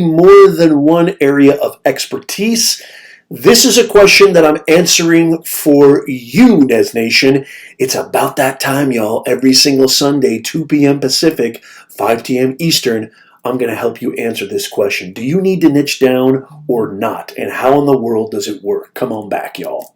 more than one area of expertise. This is a question that I'm answering for you, Nez Nation. It's about that time, y'all. Every single Sunday, 2 p.m. Pacific, 5 p.m. Eastern, I'm going to help you answer this question. Do you need to niche down or not? And how in the world does it work? Come on back, y'all.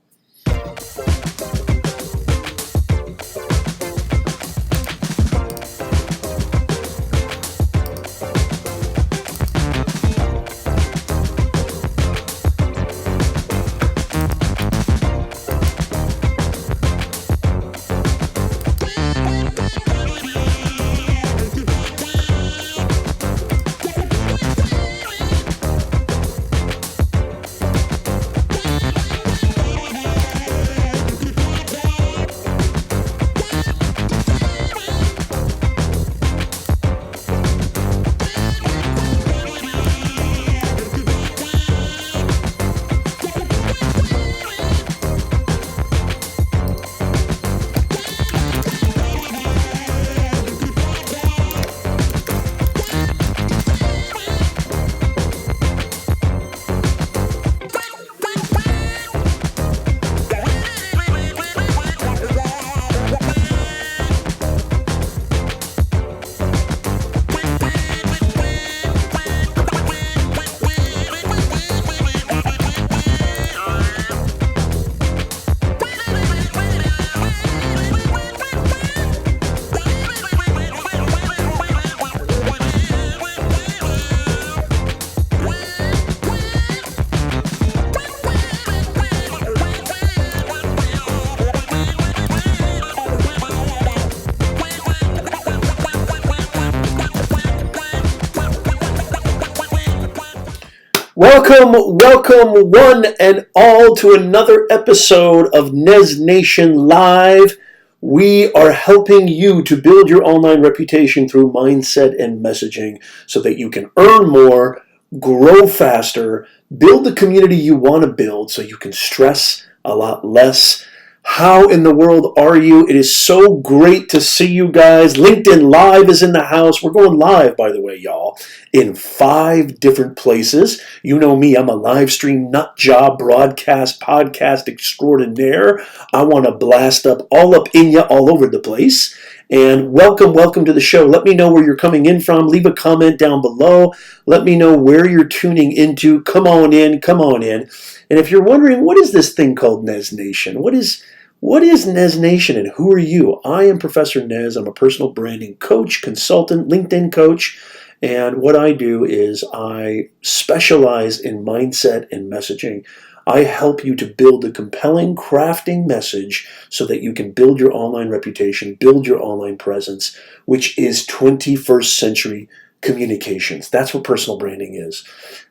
Welcome one and all to another episode of Nez Nation Live. We are helping you to build your online reputation through mindset and messaging so that you can earn more, grow faster, build the community you want to build so you can stress a lot less. How in the world are you? It is so great to see you guys. LinkedIn Live is in the house. We're going live, by the way, y'all, in 5 different places. You know me, I'm a live stream nut job broadcast podcast extraordinaire. I want to blast up all up in you all over the place. And welcome to the show. Let me know where you're coming in from. Leave a comment down below. Let me know where you're tuning into. Come on in. And if you're wondering, what is this thing called Nez Nation? What is Nez Nation and who are you? I am Professor Nez. I'm a personal branding coach, consultant, LinkedIn coach. And what I do is I specialize in mindset and messaging. I help you to build a compelling crafting message so that you can build your online reputation, build your online presence, which is 21st century communications. That's what personal branding is.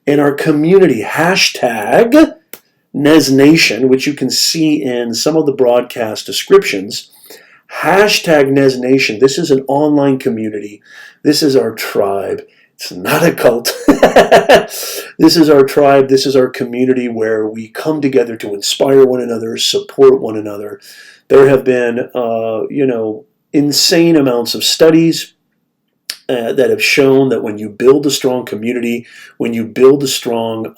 And our community, hashtag Nez Nation, which you can see in some of the broadcast descriptions, hashtag Nez Nation. This is an online community. This is our tribe. It's not a cult. This is our tribe. This is our community where we come together to inspire one another, support one another. There have been, insane amounts of studies that have shown that when you build a strong community, when you build a strong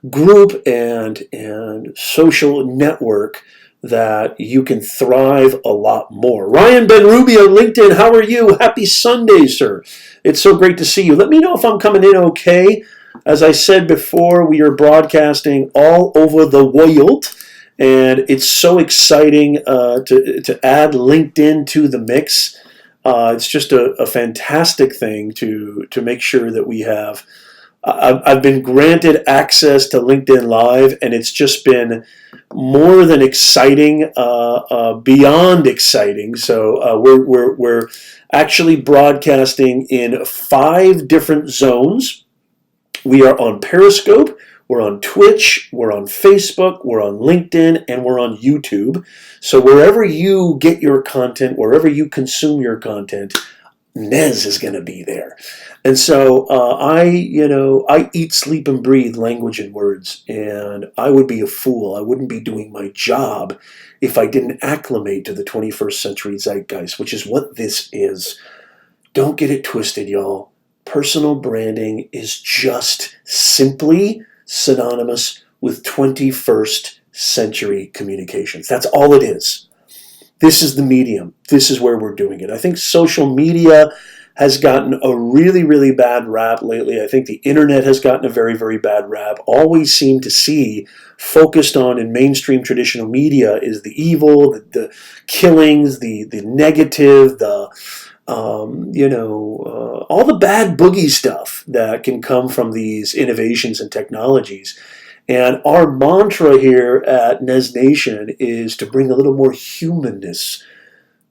group and social network, that you can thrive a lot more. Ryan Ben Ruby on LinkedIn, how are you? Happy Sunday, sir. It's so great to see you. Let me know if I'm coming in okay. As I said before, we are broadcasting all over the world, and it's so exciting to add LinkedIn to the mix. It's just a fantastic thing to make sure that we have. I've been granted access to LinkedIn Live, and it's just been more than exciting, beyond exciting. So we're actually broadcasting in 5 different zones. We are on Periscope, we're on Twitch, we're on Facebook, we're on LinkedIn, and we're on YouTube. So wherever you get your content, wherever you consume your content, Nez is going to be there. And so I eat, sleep, and breathe language and words, and I would be a fool. I wouldn't be doing my job if I didn't acclimate to the 21st century zeitgeist, which is what this is. Don't get it twisted, y'all. personal branding is just simply synonymous with 21st century communications. That's all it is. This is the medium. This is where we're doing it. I think social media has gotten a really, really bad rap lately. I think the internet has gotten a very, very bad rap. All we seem to see focused on in mainstream traditional media is the evil, the killings, the negative, all the bad boogie stuff that can come from these innovations and technologies. And our mantra here at Nez Nation is to bring a little more humanness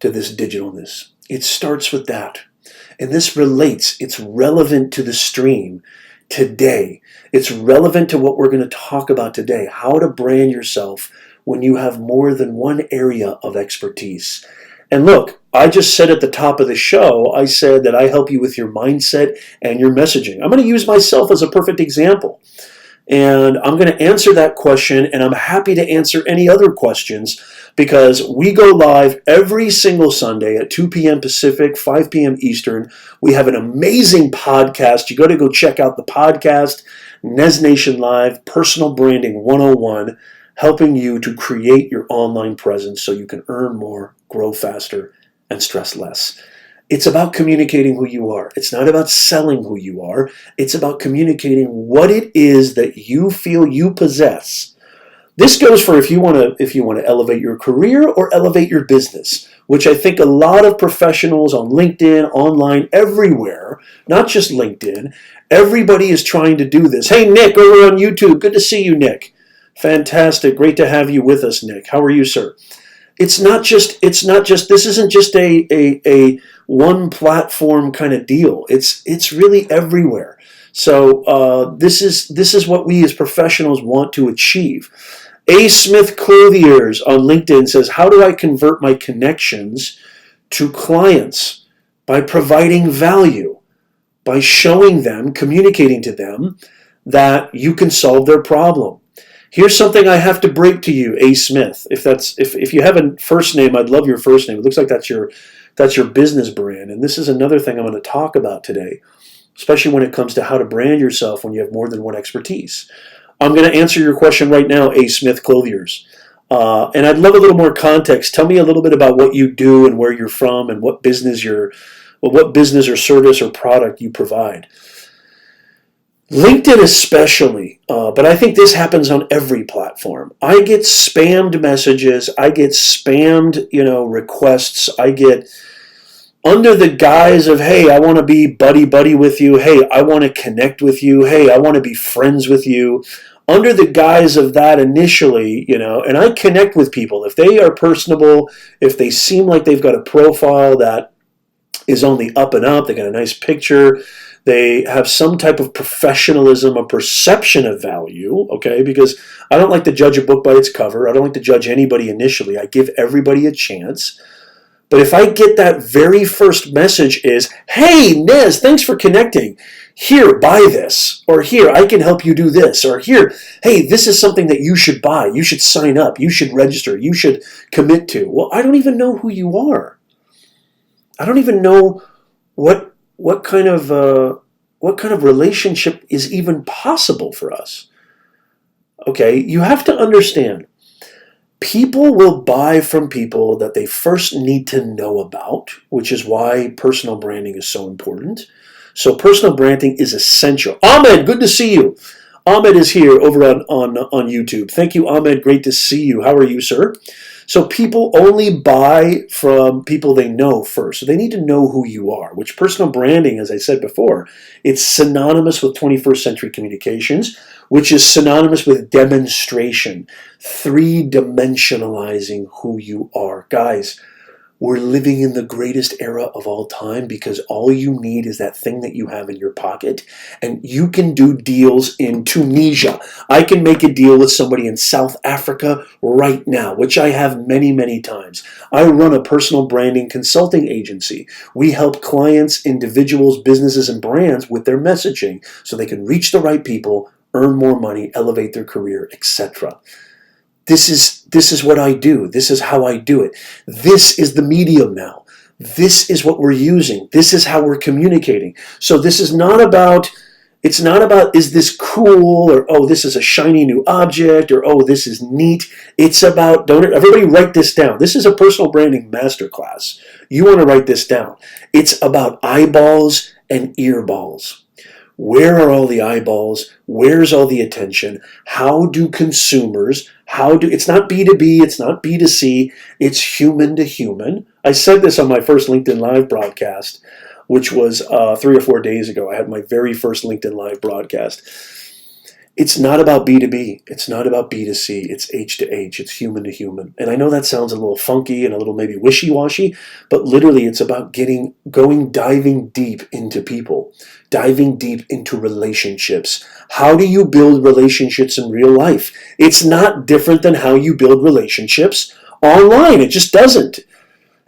to this digitalness. It starts with that. And this relates, it's relevant to the stream today. It's relevant to what we're going to talk about today, how to brand yourself when you have more than one area of expertise. And look, I just said at the top of the show, I said that I help you with your mindset and your messaging. I'm going to use myself as a perfect example. And I'm going to answer that question, and I'm happy to answer any other questions because we go live every single Sunday at 2 p.m. Pacific, 5 p.m. Eastern. We have an amazing podcast. You got to go check out the podcast, Nez Nation Live, Personal Branding 101, helping you to create your online presence so you can earn more, grow faster, and stress less. It's about communicating who you are. It's not about selling who you are. It's about communicating what it is that you feel you possess. This goes for if you want to elevate your career or elevate your business, which I think a lot of professionals on LinkedIn, online, everywhere, not just LinkedIn, everybody is trying to do this. Hey, Nick, over on YouTube. Good to see you, Nick. Fantastic. Great to have you with us, Nick. How are you, sir? This isn't just a one platform kind of deal. It's really everywhere. So this is what we as professionals want to achieve. A. Smith Clothiers on LinkedIn says, how do I convert my connections to clients? By providing value, by showing them, communicating to them that you can solve their problem. Here's something I have to break to you, A. Smith. If you have a first name, I'd love your first name. It looks like that's your business brand. And this is another thing I'm going to talk about today, especially when it comes to how to brand yourself when you have more than one expertise. I'm going to answer your question right now, A. Smith Clothiers. And I'd love a little more context. Tell me a little bit about what you do and where you're from and what business or service or product you provide. LinkedIn especially, but I think this happens on every platform. I get spammed messages. I get spammed, requests. I get under the guise of, hey, I want to be buddy with you. Hey, I want to connect with you. Hey, I want to be friends with you. Under the guise of that initially, and I connect with people. If they are personable, if they seem like they've got a profile that is on the up and up, they got a nice picture, they have some type of professionalism, a perception of value, okay? Because I don't like to judge a book by its cover. I don't like to judge anybody initially. I give everybody a chance. But if I get that very first message is, hey, Nez, thanks for connecting. Here, buy this. Or here, I can help you do this. Or here, hey, this is something that you should buy. You should sign up. You should register. You should commit to. Well, I don't even know who you are. I don't even know what kind of relationship is even possible for us. Okay, you have to understand, people will buy from people that they first need to know about, which is why personal branding is so important. So personal branding is essential. Ahmed, good to see you. Ahmed is here over on YouTube. Thank you, Ahmed. Great to see you. How are you, sir? So people only buy from people they know first. So they need to know who you are, which personal branding, as I said before, it's synonymous with 21st century communications, which is synonymous with demonstration, three-dimensionalizing who you are. Guys, we're living in the greatest era of all time because all you need is that thing that you have in your pocket, and you can do deals in Tunisia. I can make a deal with somebody in South Africa right now, which I have many, many times. I run a personal branding consulting agency. We help clients, individuals, businesses, and brands with their messaging so they can reach the right people, earn more money, elevate their career, etc. This is what I do. This is how I do it. This is the medium now. This is what we're using. This is how we're communicating. So this is not about, it's not about, is this cool, or, oh, this is a shiny new object, or, oh, this is neat. It's about, don't everybody write this down. This is a personal branding masterclass. You want to write this down. It's about eyeballs and earballs. Where are all the eyeballs? Where's all the attention? How do consumers, it's not B2B, it's not B2C, it's human to human. I said this on my first LinkedIn Live broadcast, which was 3 or 4 days ago. I had my very first LinkedIn Live broadcast. It's not about B2B. It's not about B2C. It's H to H. It's human to human. And I know that sounds a little funky and a little maybe wishy-washy, but literally it's about diving deep into people, diving deep into relationships. How do you build relationships in real life? It's not different than how you build relationships online. It just doesn't.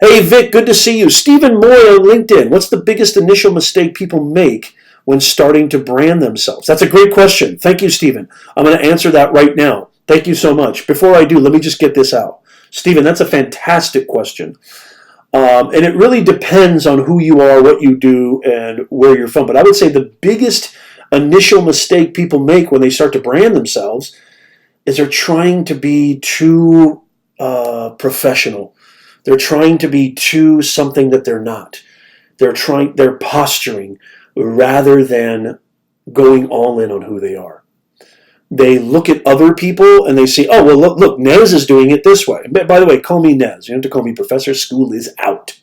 Hey, Vic, good to see you. Stephen Moy on LinkedIn. What's the biggest initial mistake people make when starting to brand themselves? That's a great question. Thank you, Stephen. I'm going to answer that right now. Thank you so much. Before I do, let me just get this out. Stephen, that's a fantastic question. And it really depends on who you are, what you do, and where you're from. But I would say the biggest initial mistake people make when they start to brand themselves is they're trying to be too professional. They're trying to be too something that they're not. They're posturing rather than going all in on who they are. They look at other people and they say, oh, well, look, Nez is doing it this way. By the way, call me Nez. You don't have to call me Professor. School is out.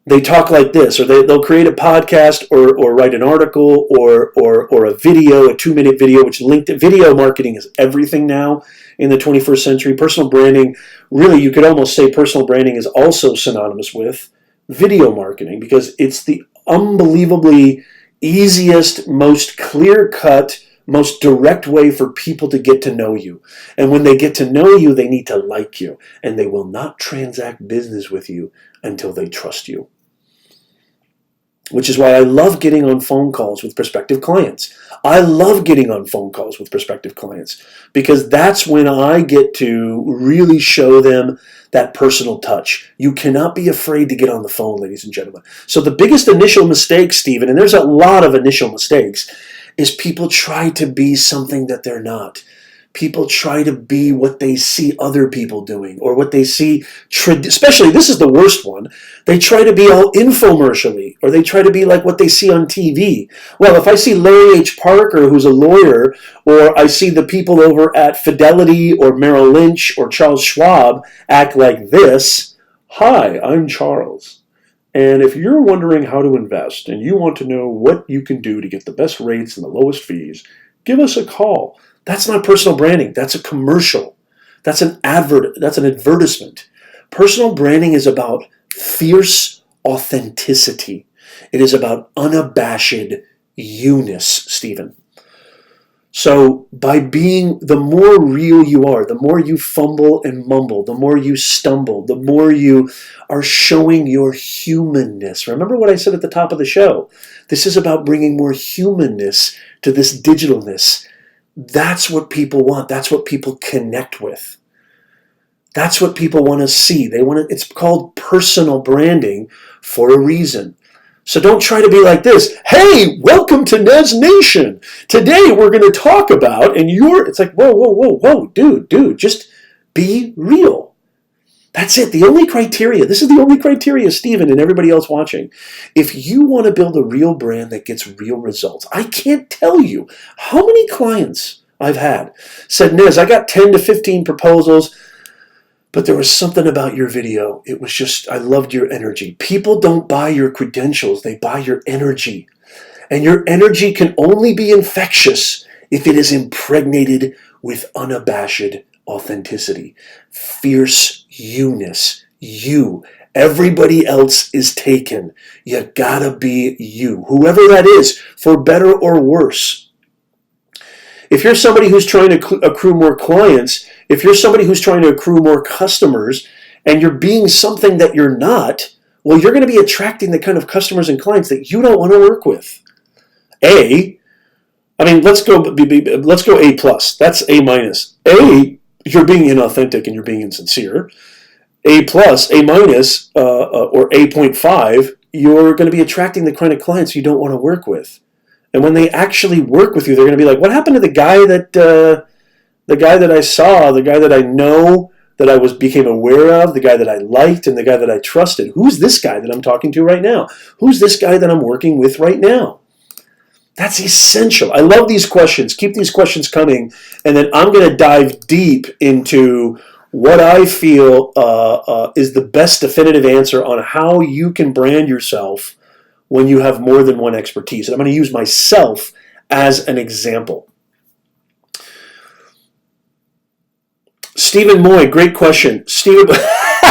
They talk like this, or they'll create a podcast or write an article or a video, a 2-minute video, which LinkedIn video marketing is everything now in the 21st century. Personal branding, really, you could almost say personal branding is also synonymous with video marketing because it's the unbelievably easiest, most clear-cut, most direct way for people to get to know you. And when they get to know you, they need to like you. And they will not transact business with you until they trust you. Which is why I love getting on phone calls with prospective clients. I love getting on phone calls with prospective clients because that's when I get to really show them that personal touch. You cannot be afraid to get on the phone, ladies and gentlemen. So the biggest initial mistake, Stephen, and there's a lot of initial mistakes, is people try to be something that they're not. People try to be what they see other people doing or what they see, especially, this is the worst one, they try to be all infomercially or they try to be like what they see on TV. Well, if I see Larry H. Parker, who's a lawyer, or I see the people over at Fidelity or Merrill Lynch or Charles Schwab act like this, hi, I'm Charles. And if you're wondering how to invest and you want to know what you can do to get the best rates and the lowest fees, give us a call. That's not personal branding. That's a commercial. That's an advertisement. Personal branding is about fierce authenticity. It is about unabashed you-ness, Stephen. So by being, the more real you are, the more you fumble and mumble, the more you stumble, the more you are showing your humanness. Remember what I said at the top of the show. This is about bringing more humanness to this digitalness. That's what people want. That's what people connect with. That's what people want to see. It's called personal branding for a reason. So don't try to be like this. Hey, welcome to Nez Nation. Today we're going to talk about, it's like, whoa, dude, just be real. That's it. This is the only criteria, Stephen, and everybody else watching. If you want to build a real brand that gets real results, I can't tell you how many clients I've had said, Nez, I got 10 to 15 proposals, but there was something about your video. It was just, I loved your energy. People don't buy your credentials. They buy your energy. And your energy can only be infectious if it is impregnated with unabashed authenticity, fierce you-ness, you. Everybody else is taken. You gotta be you, whoever that is, for better or worse. If you're somebody who's trying to accrue more clients, if you're somebody who's trying to accrue more customers, and you're being something that you're not, well, you're going to be attracting the kind of customers and clients that you don't want to work with. Let's go A plus. That's A minus. A, you're being inauthentic and you're being insincere. A plus, A minus, or A.5, you're going to be attracting the kind of clients you don't want to work with. And when they actually work with you, they're going to be like, what happened to the guy that I saw, the guy that I know, that I became aware of, the guy that I liked, and the guy that I trusted? Who's this guy that I'm talking to right now? Who's this guy that I'm working with right now? That's essential. I love these questions. Keep these questions coming. And then I'm going to dive deep into what I feel is the best definitive answer on how you can brand yourself when you have more than one expertise. And I'm going to use myself as an example. Stephen Moy, great question.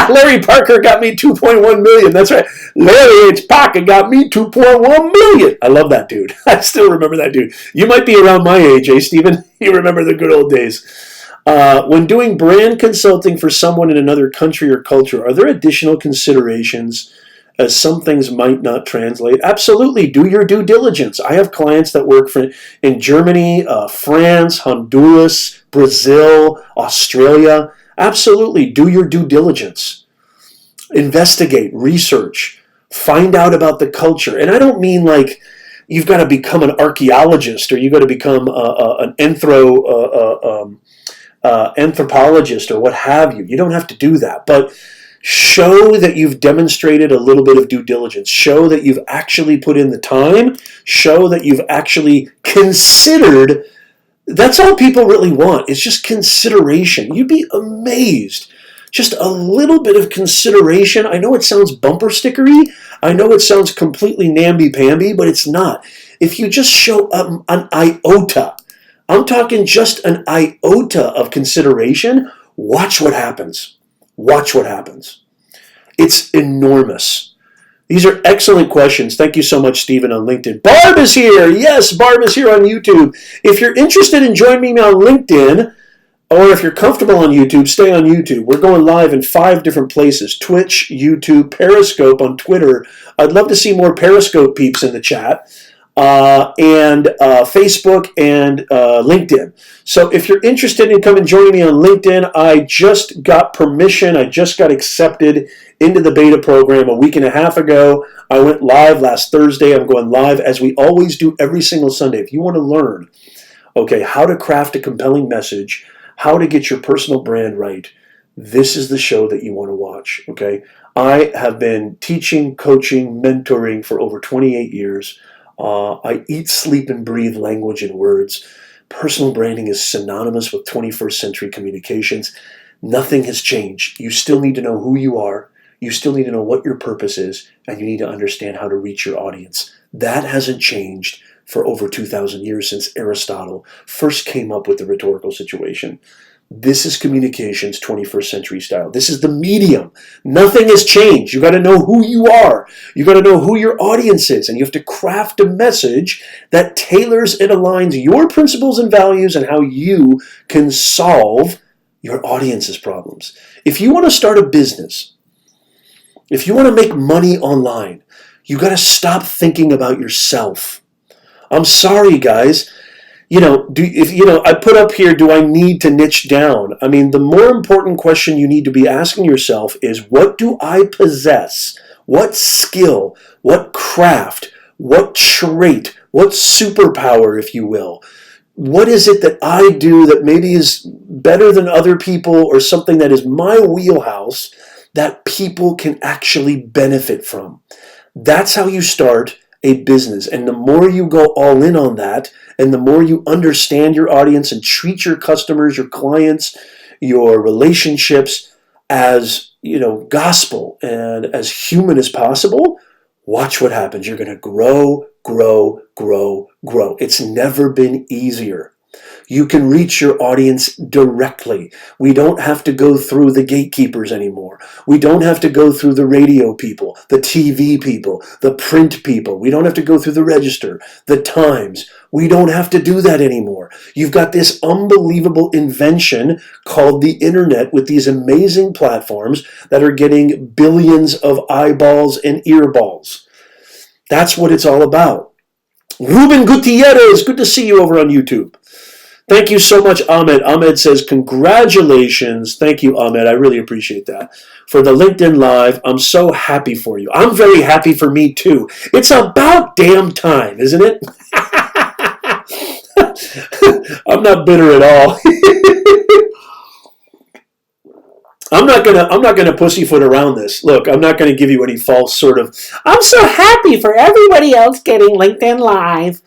Larry Parker got me 2.1 million. That's right. Larry H. Parker got me 2.1 million. I love that dude. I still remember that dude. You might be around my age, eh, Stephen? You remember the good old days. When doing brand consulting for someone in another country or culture, are there additional considerations as some things might not translate? Absolutely. Do your due diligence. I have clients that work in Germany, France, Honduras, Brazil, Australia. Absolutely. Do your due diligence. Investigate, research, find out about the culture. And I don't mean like you've got to become an archaeologist or you've got to become an anthropologist or what have you. You don't have to do that. But show that you've demonstrated a little bit of due diligence. Show that you've actually put in the time. Show that you've actually considered. That's all people really want. It's just consideration. You'd be amazed. Just a little bit of consideration. I know it sounds bumper stickery. I know it sounds completely namby-pamby, but it's not. If you just show an iota, I'm talking just an iota of consideration, watch what happens. Watch what happens. It's enormous. These are excellent questions. Thank you so much, Stephen, on LinkedIn. Barb is here. Yes, Barb is here on YouTube. If you're interested in joining me on LinkedIn, or if you're comfortable on YouTube, stay on YouTube. We're going live in 5 different places: Twitch, YouTube, Periscope on Twitter. I'd love to see more Periscope peeps in the chat. And Facebook and LinkedIn. So if you're interested in coming joining me on LinkedIn, I just got permission. I just got accepted into the beta program a week and a half ago. I went live last Thursday. I'm going live as we always do every single Sunday. If you want to learn, okay, how to craft a compelling message, how to get your personal brand right, this is the show that you want to watch, okay? I have been teaching, coaching, mentoring for over 28 years. I eat, sleep, and breathe language and words. Personal branding is synonymous with 21st century communications. Nothing has changed. You still need to know who you are. You still need to know what your purpose is, and you need to understand how to reach your audience. That hasn't changed for over 2,000 years since Aristotle first came up with the rhetorical situation. This is communications 21st century style. This is the medium. Nothing has changed. You got to know who you are. You got to know who your audience is, and you have to craft a message that tailors and aligns your principles and values and how you can solve your audience's problems. If you want to start a business, if you want to make money online, you got to stop thinking about yourself. I'm sorry, guys. I put up here, do I need to niche down? I mean, the more important question you need to be asking yourself is, what do I possess? What skill, what craft, what trait, what superpower, if you will? What is it that I do that maybe is better than other people, or something that is my wheelhouse that people can actually benefit from? That's how you start a business. And the more you go all in on that, and the more you understand your audience and treat your customers, your clients, your relationships as, gospel and as human as possible, watch what happens. You're going to grow, grow, grow, grow. It's never been easier. You can reach your audience directly. We don't have to go through the gatekeepers anymore. We don't have to go through the radio people, the TV people, the print people. We don't have to go through the Register, the Times. We don't have to do that anymore. You've got this unbelievable invention called the internet with these amazing platforms that are getting billions of eyeballs and earballs. That's what it's all about. Ruben Gutierrez, good to see you over on YouTube. Thank you so much, Ahmed. Ahmed says, congratulations. Thank you, Ahmed. I really appreciate that. For the LinkedIn Live, I'm so happy for you. I'm very happy for me, too. It's about damn time, isn't it? I'm not bitter at all. I'm not gonna pussyfoot around this. Look, I'm not gonna give you any false sort of. I'm so happy for everybody else getting LinkedIn Live.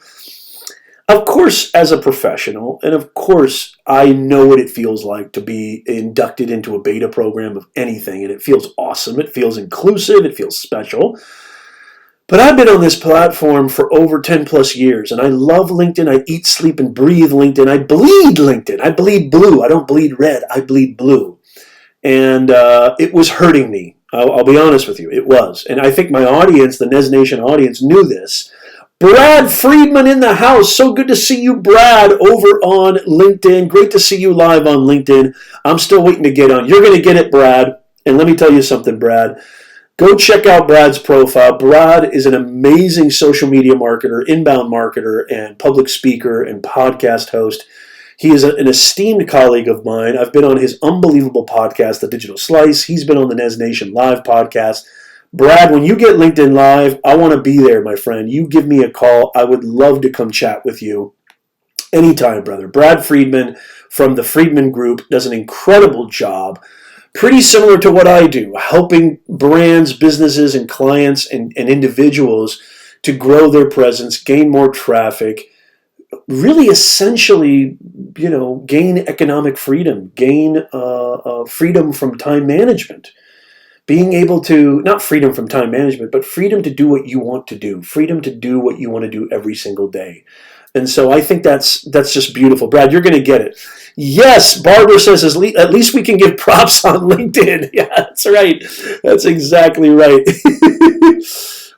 Of course, as a professional, and of course, I know what it feels like to be inducted into a beta program of anything, and it feels awesome. It feels inclusive. It feels special. But I've been on this platform for over 10 plus years, and I love LinkedIn. I eat, sleep, and breathe LinkedIn. I bleed LinkedIn. I bleed blue. I don't bleed red. I bleed blue. And it was hurting me. I'll be honest with you. It was. And I think my audience, the Nez Nation audience, knew this. Brad Friedman in the house. So good to see you, Brad, over on LinkedIn. Great to see you live on LinkedIn. I'm still waiting to get on. You're going to get it, Brad. And let me tell you something, Brad. Go check out Brad's profile. Brad is an amazing social media marketer, inbound marketer, and public speaker and podcast host. He is an esteemed colleague of mine. I've been on his unbelievable podcast, The Digital Slice. He's been on the Nez Nation Live podcast. Brad, when you get LinkedIn Live, I want to be there, my friend. You give me a call. I would love to come chat with you anytime, brother. Brad Friedman from the Friedman Group does an incredible job, pretty similar to what I do, helping brands, businesses, and clients and individuals to grow their presence, gain more traffic, really essentially, gain economic freedom, gain freedom from time management. Being able to, not freedom from time management, but freedom to do what you want to do, freedom to do what you want to do every single day. And so I think that's just beautiful. Brad, you're going to get it. Yes, Barbara says, at least we can give props on LinkedIn. Yeah, that's right. That's exactly right.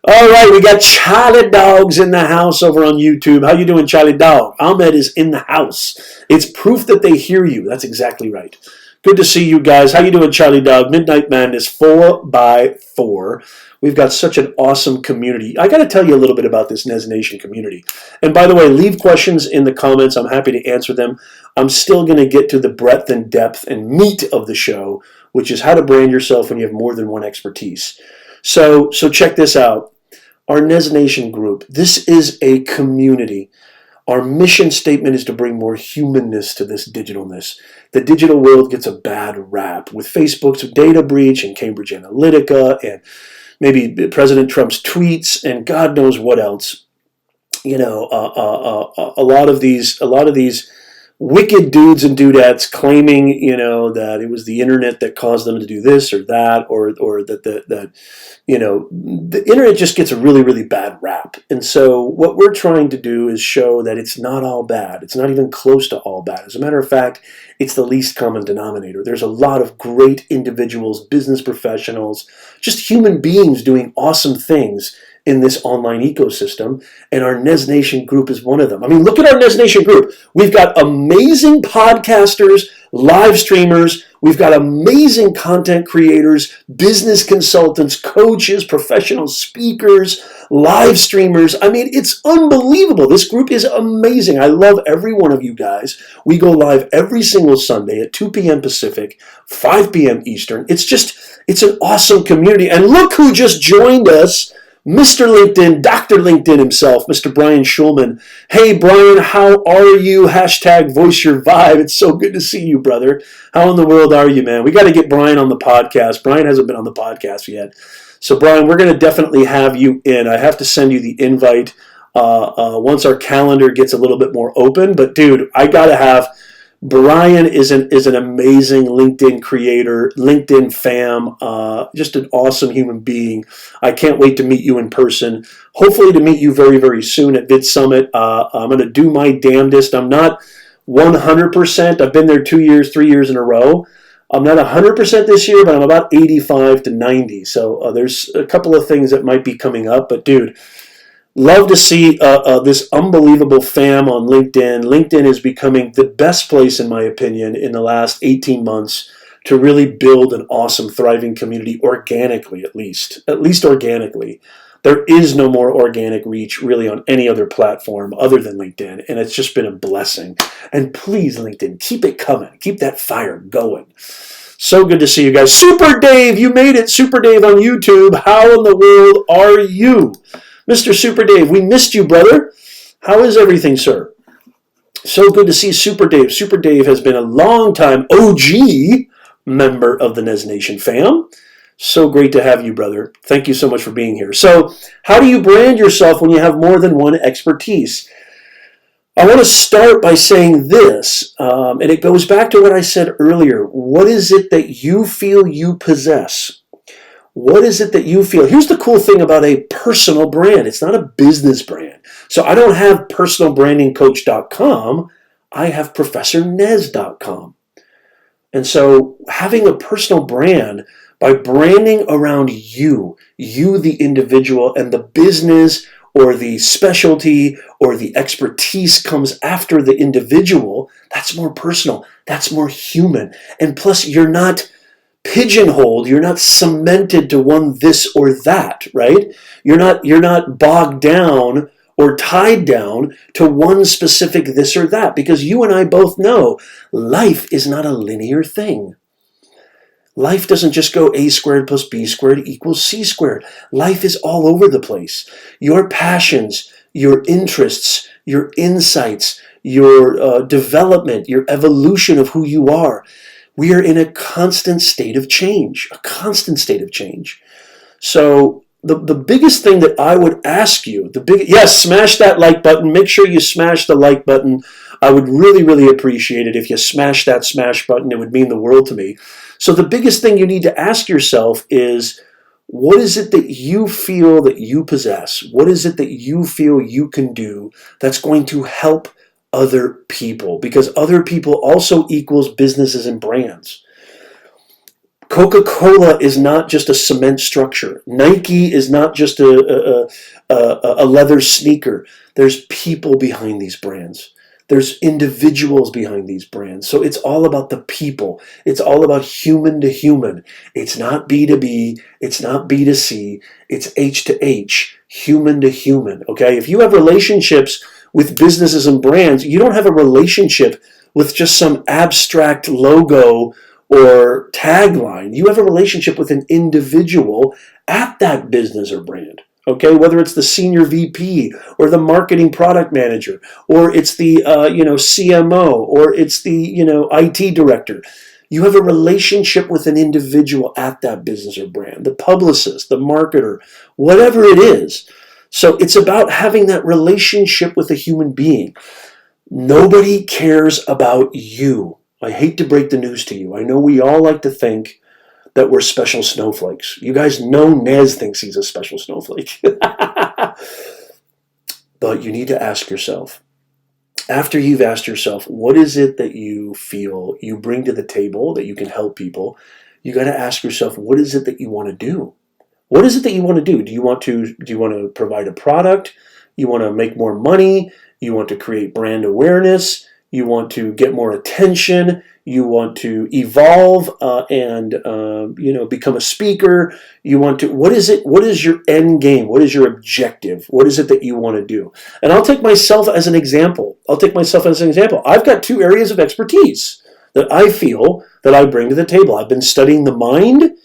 All right, we got Charlie Dogs in the house over on YouTube. How you doing, Charlie Dog? Ahmed is in the house. It's proof that they hear you. That's exactly right. Good to see you guys. How you doing, Charlie Dog? Midnight Madness 4x4. We've got such an awesome community. I got to tell you a little bit about this Nez Nation community. And by the way, leave questions in the comments. I'm happy to answer them. I'm still going to get to the breadth and depth and meat of the show, which is how to brand yourself when you have more than one expertise. So check this out. Our Nez Nation group, this is a community. Our mission statement is to bring more humanness to this digitalness. The digital world gets a bad rap with Facebook's data breach and Cambridge Analytica and maybe President Trump's tweets and God knows what else. A lot of these wicked dudes and dudettes claiming, that it was the internet that caused them to do this or that, or that the internet just gets a really, really bad rap. And so what we're trying to do is show that it's not all bad. It's not even close to all bad. As a matter of fact, it's the least common denominator. There's a lot of great individuals, business professionals, just human beings doing awesome things in this online ecosystem, and our Nez Nation group is one of them. I mean, look at our Nez Nation group. We've got amazing podcasters, live streamers. We've got amazing content creators, business consultants, coaches, professional speakers, live streamers. I mean, it's unbelievable. This group is amazing. I love every one of you guys. We go live every single Sunday at 2 p.m. Pacific, 5 p.m. Eastern. It's an awesome community. And look who just joined us. Mr. LinkedIn, Dr. LinkedIn himself, Mr. Brian Schulman. Hey, Brian, how are you? Hashtag voice your vibe. It's so good to see you, brother. How in the world are you, man? We got to get Brian on the podcast. Brian hasn't been on the podcast yet. So, Brian, we're going to definitely have you in. I have to send you the invite once our calendar gets a little bit more open. But, dude, I got to have... Brian is an amazing LinkedIn creator, LinkedIn fam, just an awesome human being. I can't wait to meet you in person. Hopefully to meet you very, very soon at Vid Summit. I'm going to do my damnedest. I'm not 100%. I've been there 2 years, 3 years in a row. I'm not 100% this year, but I'm about 85 to 90. So there's a couple of things that might be coming up. But, dude, love to see this unbelievable fam on LinkedIn. LinkedIn is becoming the best place, in my opinion, in the last 18 months to really build an awesome, thriving community organically, at least organically. There is no more organic reach really on any other platform other than LinkedIn, and it's just been a blessing. And please, LinkedIn, keep it coming. Keep that fire going. So good to see you guys. Super Dave, you made it. Super Dave on YouTube. How in the world are you? Mr. Super Dave, we missed you, brother. How is everything, sir? So good to see Super Dave. Super Dave has been a long-time OG member of the Nez Nation fam. So great to have you, brother. Thank you so much for being here. So how do you brand yourself when you have more than one expertise? I want to start by saying this, and it goes back to what I said earlier. What is it that you feel you possess? What is it that you feel? Here's the cool thing about a personal brand. It's not a business brand. So I don't have personalbrandingcoach.com. I have professornez.com. And so having a personal brand, by branding around you the individual, and the business or the specialty or the expertise comes after the individual, that's more personal, that's more human. And plus, you're not pigeonholed, you're not cemented to one this or that, right? You're not bogged down or tied down to one specific this or that, because you and I both know life is not a linear thing. Life doesn't just go a squared plus b squared equals c squared. Life is all over the place. Your passions, your interests, your insights, your development, your evolution of who you are. We are in a constant state of change, So the biggest thing that I would ask you, yes, smash that like button. Make sure you smash the like button. I would really, really appreciate it if you smash that smash button. It would mean the world to me. So the biggest thing you need to ask yourself is, what is it that you feel that you possess? What is it that you feel you can do that's going to help other people? Because other people also equals businesses and brands. Coca-Cola is not just a cement structure. Nike is not just a leather sneaker. There's people behind these brands. There's individuals behind these brands. So it's all about the people. It's all about human to human. It's not B2B. It's not B2C. It's H to H, human to human. Okay? If you have relationships with businesses and brands, you don't have a relationship with just some abstract logo or tagline. You have a relationship with an individual at that business or brand. Okay, whether it's the senior VP or the marketing product manager, or it's the CMO, or it's the IT director, you have a relationship with an individual at that business or brand, the publicist, the marketer, whatever it is. So it's about having that relationship with a human being. Nobody cares about you. I hate to break the news to you. I know we all like to think that we're special snowflakes. You guys know Nez thinks he's a special snowflake. But you need to ask yourself, after you've asked yourself, what is it that you feel you bring to the table that you can help people? You got to ask yourself, what is it that you want to do? What is it that you want to do? Do you want to provide a product? You want to make more money? You want to create brand awareness? You want to get more attention? You want to evolve and become a speaker. You want to. What is it? What is your end game? What is your objective? What is it that you want to do? And I'll take myself as an example. I've got two areas of expertise that I feel that I bring to the table. I've been studying the mind,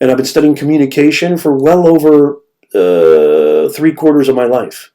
and I've been studying communication for well over 3/4 of my life.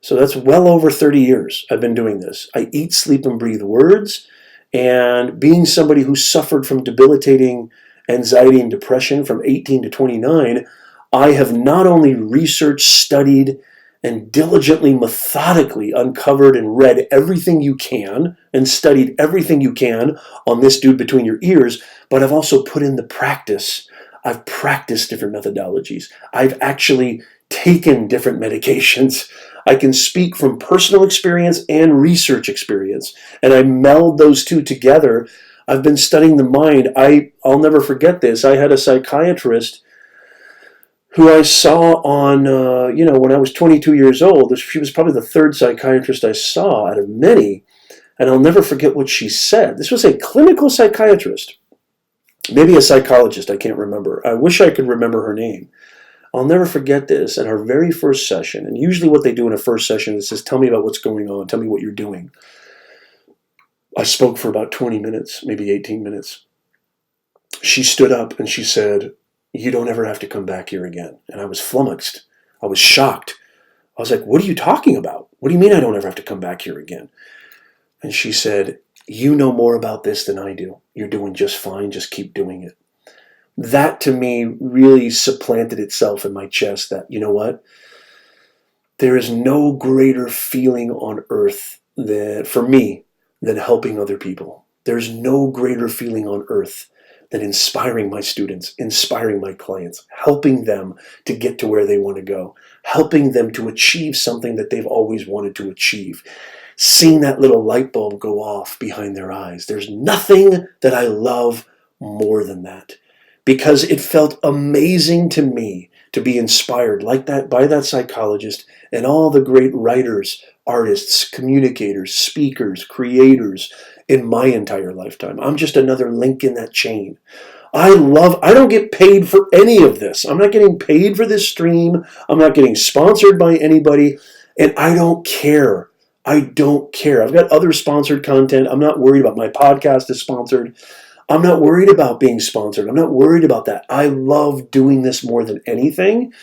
So that's well over 30 years I've been doing this. I eat, sleep, and breathe words. And being somebody who suffered from debilitating anxiety and depression from 18 to 29, I have not only researched, studied, and diligently, methodically uncovered and read everything you can and studied everything you can on this dude between your ears, but I've also put in the practice. I've practiced different methodologies. I've actually taken different medications. I can speak from personal experience and research experience, and I meld those two together. I've been studying the mind. I'll never forget this. I had a psychiatrist who I saw on, when I was 22 years old. She was probably the third psychiatrist I saw out of many, and I'll never forget what she said. This was a clinical psychiatrist, maybe a psychologist, I can't remember. I wish I could remember her name. I'll never forget this. At our very first session, and usually what they do in a first session is just tell me about what's going on, tell me what you're doing. I spoke for about 20 minutes, maybe 18 minutes. She stood up and she said, "You don't ever have to come back here again." And I was flummoxed. I was shocked. I was like, "What are you talking about? What do you mean I don't ever have to come back here again?" And she said, "You know more about this than I do. You're doing just fine. Just keep doing it." That to me really supplanted itself in my chest that, you know what? There is no greater feeling on earth than, for me, than helping other people. There's no greater feeling on earth than inspiring my students, inspiring my clients, helping them to get to where they want to go, helping them to achieve something that they've always wanted to achieve, seeing that little light bulb go off behind their eyes. There's nothing that I love more than that, because it felt amazing to me to be inspired like that by that psychologist and all the great writers, artists, communicators, speakers, creators in my entire lifetime. I'm just another link in that chain. I don't get paid for any of this. I'm not getting paid for this stream. I'm not getting sponsored by anybody, and I don't care. I don't care. I've got other sponsored content. I'm not worried about my podcast is sponsored. I'm not worried about being sponsored. I'm not worried about that. I love doing this more than anything.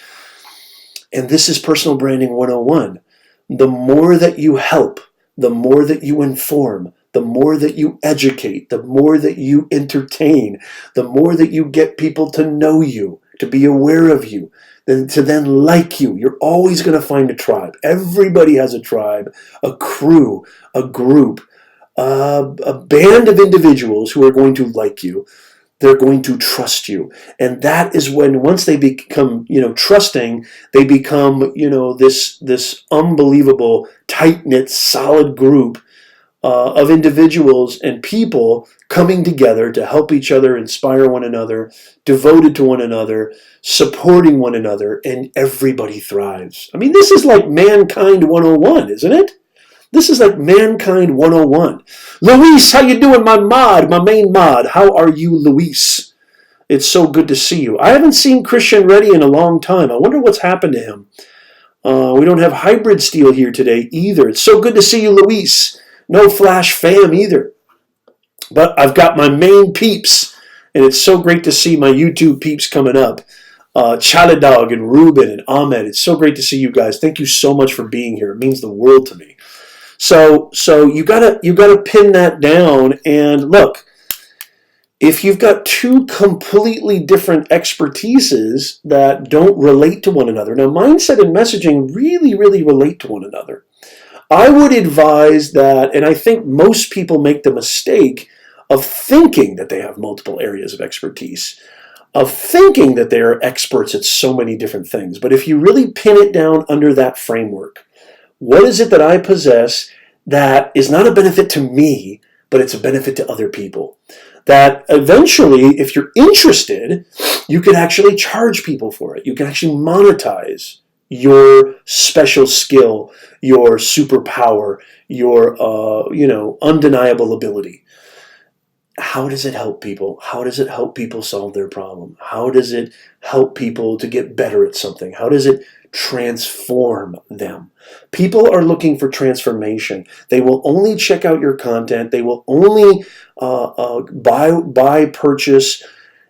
And this is Personal Branding 101. The more that you help, the more that you inform, the more that you educate, the more that you entertain, the more that you get people to know you, to be aware of you, to then like you. You're always going to find a tribe. Everybody has a tribe, a crew, a group, a band of individuals who are going to like you. They're going to trust you. And that is when, once they become, trusting, they become, this unbelievable, tight-knit, solid group of individuals and people coming together to help each other, inspire one another, devoted to one another, supporting one another, and everybody thrives. I mean, this is like Mankind 101, isn't it? This is like Mankind 101. Luis, how you doing, my main mod? How are you, Luis? It's so good to see you. I haven't seen Christian Reddy in a long time. I wonder what's happened to him. We don't have Hybrid Steel here today either. It's so good to see you, Luis. No Flash Fam either. But I've got my main peeps, and it's so great to see my YouTube peeps coming up. Chaladog and Ruben and Ahmed. It's so great to see you guys. Thank you so much for being here. It means the world to me. So you gotta pin that down. And look, if you've got two completely different expertises that don't relate to one another, now mindset and messaging really, really relate to one another. I would advise that, and I think most people make the mistake of thinking that they have multiple areas of expertise, of thinking that they are experts at so many different things. But if you really pin it down under that framework, what is it that I possess that is not a benefit to me, but it's a benefit to other people? That eventually, if you're interested, you can actually charge people for it. You can actually monetize your special skill, your superpower, your undeniable ability. How does it help people? How does it help people solve their problem? How does it help people to get better at something? How does it transform them? People are looking for transformation. They will only check out your content. They will only purchase.